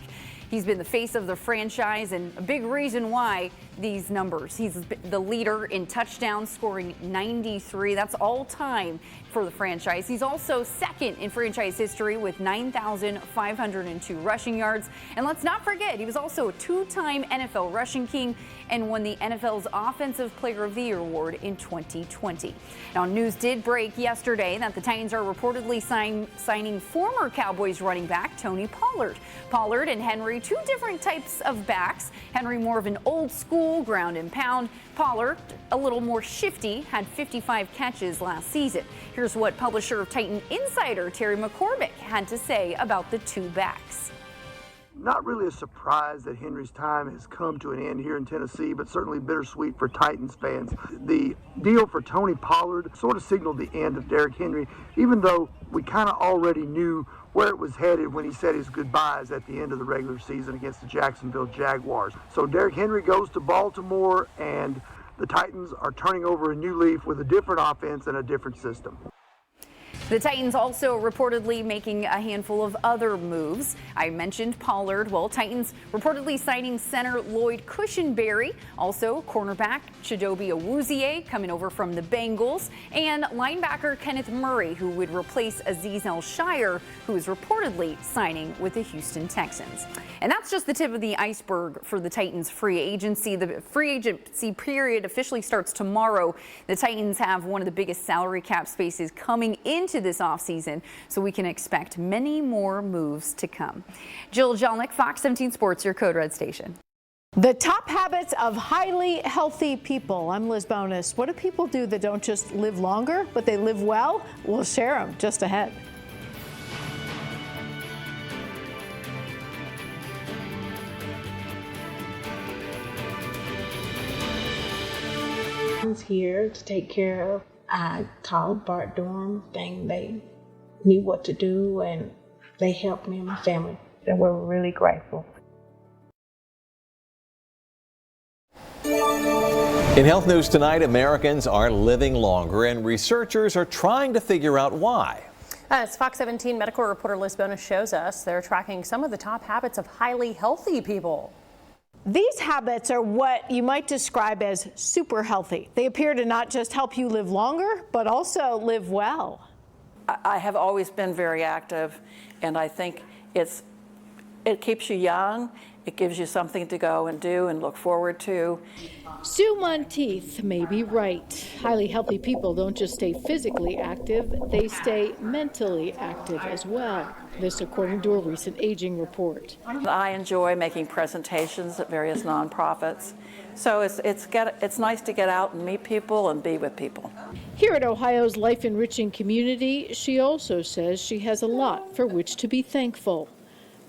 He's been the face of the franchise and a big reason why these numbers. He's the leader in touchdowns, scoring 93. That's all time for the franchise. He's also second in franchise history with 9,502 rushing yards. And let's not forget, he was also a 2-time NFL rushing king and won the NFL's Offensive Player of the Year award in 2020. Now, news did break yesterday that the Titans are reportedly signing former Cowboys running back Tony Pollard. Pollard and Henry, two different types of backs. Henry more of an old school ground and pound. Pollard, a little more shifty, had 55 catches last season. Here's what publisher of Titan Insider Terry McCormick had to say about the two backs.
Not really a surprise that Henry's time has come to an end here in Tennessee, but certainly bittersweet for Titans fans. The deal for Tony Pollard sort of signaled the end of Derrick Henry, even though we kind of already knew where it was headed when he said his goodbyes at the end of the regular season against the Jacksonville Jaguars. So Derrick Henry goes to Baltimore, and the Titans are turning over a new leaf with a different offense and a different system.
The Titans also reportedly making a handful of other moves. I mentioned Pollard. Well, Titans reportedly signing center Lloyd Cushenberry, also cornerback Chidobe Awuzie coming over from the Bengals, and linebacker Kenneth Murray, who would replace Azeez El-Shire, who is reportedly signing with the Houston Texans. And that's just the tip of the iceberg for the Titans free agency. The free agency period officially starts tomorrow. The Titans have one of the biggest salary cap spaces coming into this offseason, so we can expect many more moves to come. Jill Jelnick, Fox 17 Sports, your Code Red station.
The top habits of highly healthy people. I'm Liz Bonus. What do people do that don't just live longer, but they live well? We'll share them just ahead.
Here to take care of. I called Bart Durham, and they knew what to do, and they helped me and my family, and we're really grateful.
In health news tonight, Americans are living longer, and researchers are trying to figure out why.
As Fox 17 medical reporter Liz Bonus shows us, they're tracking some of the top habits of highly healthy people.
These habits are what you might describe as super healthy. They appear to not just help you live longer, but also live well.
I have always been very active, and I think it keeps you young. It gives you something to go and do and look forward to.
Sue Monteith may be right. Highly healthy people don't just stay physically active, they stay mentally active as well. This according to a recent aging report.
I enjoy making presentations at various nonprofits. So it's nice to get out and meet people and be with people.
Here at Ohio's Life Enriching Community, she also says she has a lot for which to be thankful.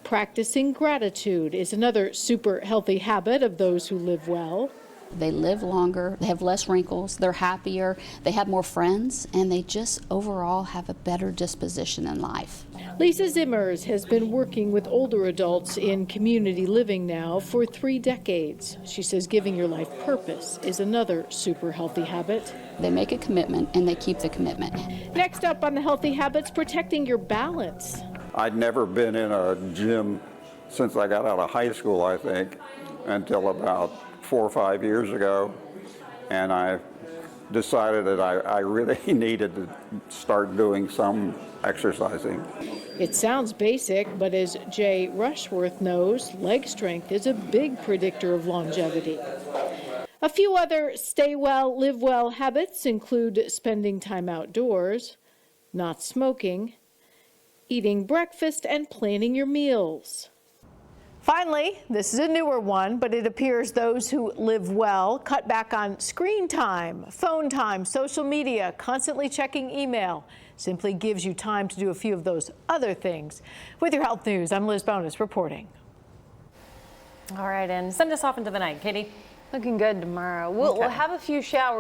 Practicing gratitude is another super healthy habit of those who live well.
They live longer, they have less wrinkles, they're happier, they have more friends, and they just overall have a better disposition in life.
Lisa Zimmers has been working with older adults in community living now for 3 decades. She says giving your life purpose is another super healthy habit.
They make a commitment and they keep the commitment.
Next up on the healthy habits, protecting your balance.
I'd never been in a gym since I got out of high school, I think, until about 4 or 5 years ago, and I decided that I really needed to start doing some exercising.
It sounds basic, but as Jay Rushworth knows, leg strength is a big predictor of longevity. A few other stay well, live well habits include spending time outdoors, not smoking, eating breakfast, and planning your meals.
Finally, this is a newer one, but it appears those who live well cut back on screen time, phone time, social media, constantly checking email. Simply gives you time to do a few of those other things. With your health news, I'm Liz Bonus reporting. All right, and send us off into the night, Katie. Looking good tomorrow. We'll have a few showers.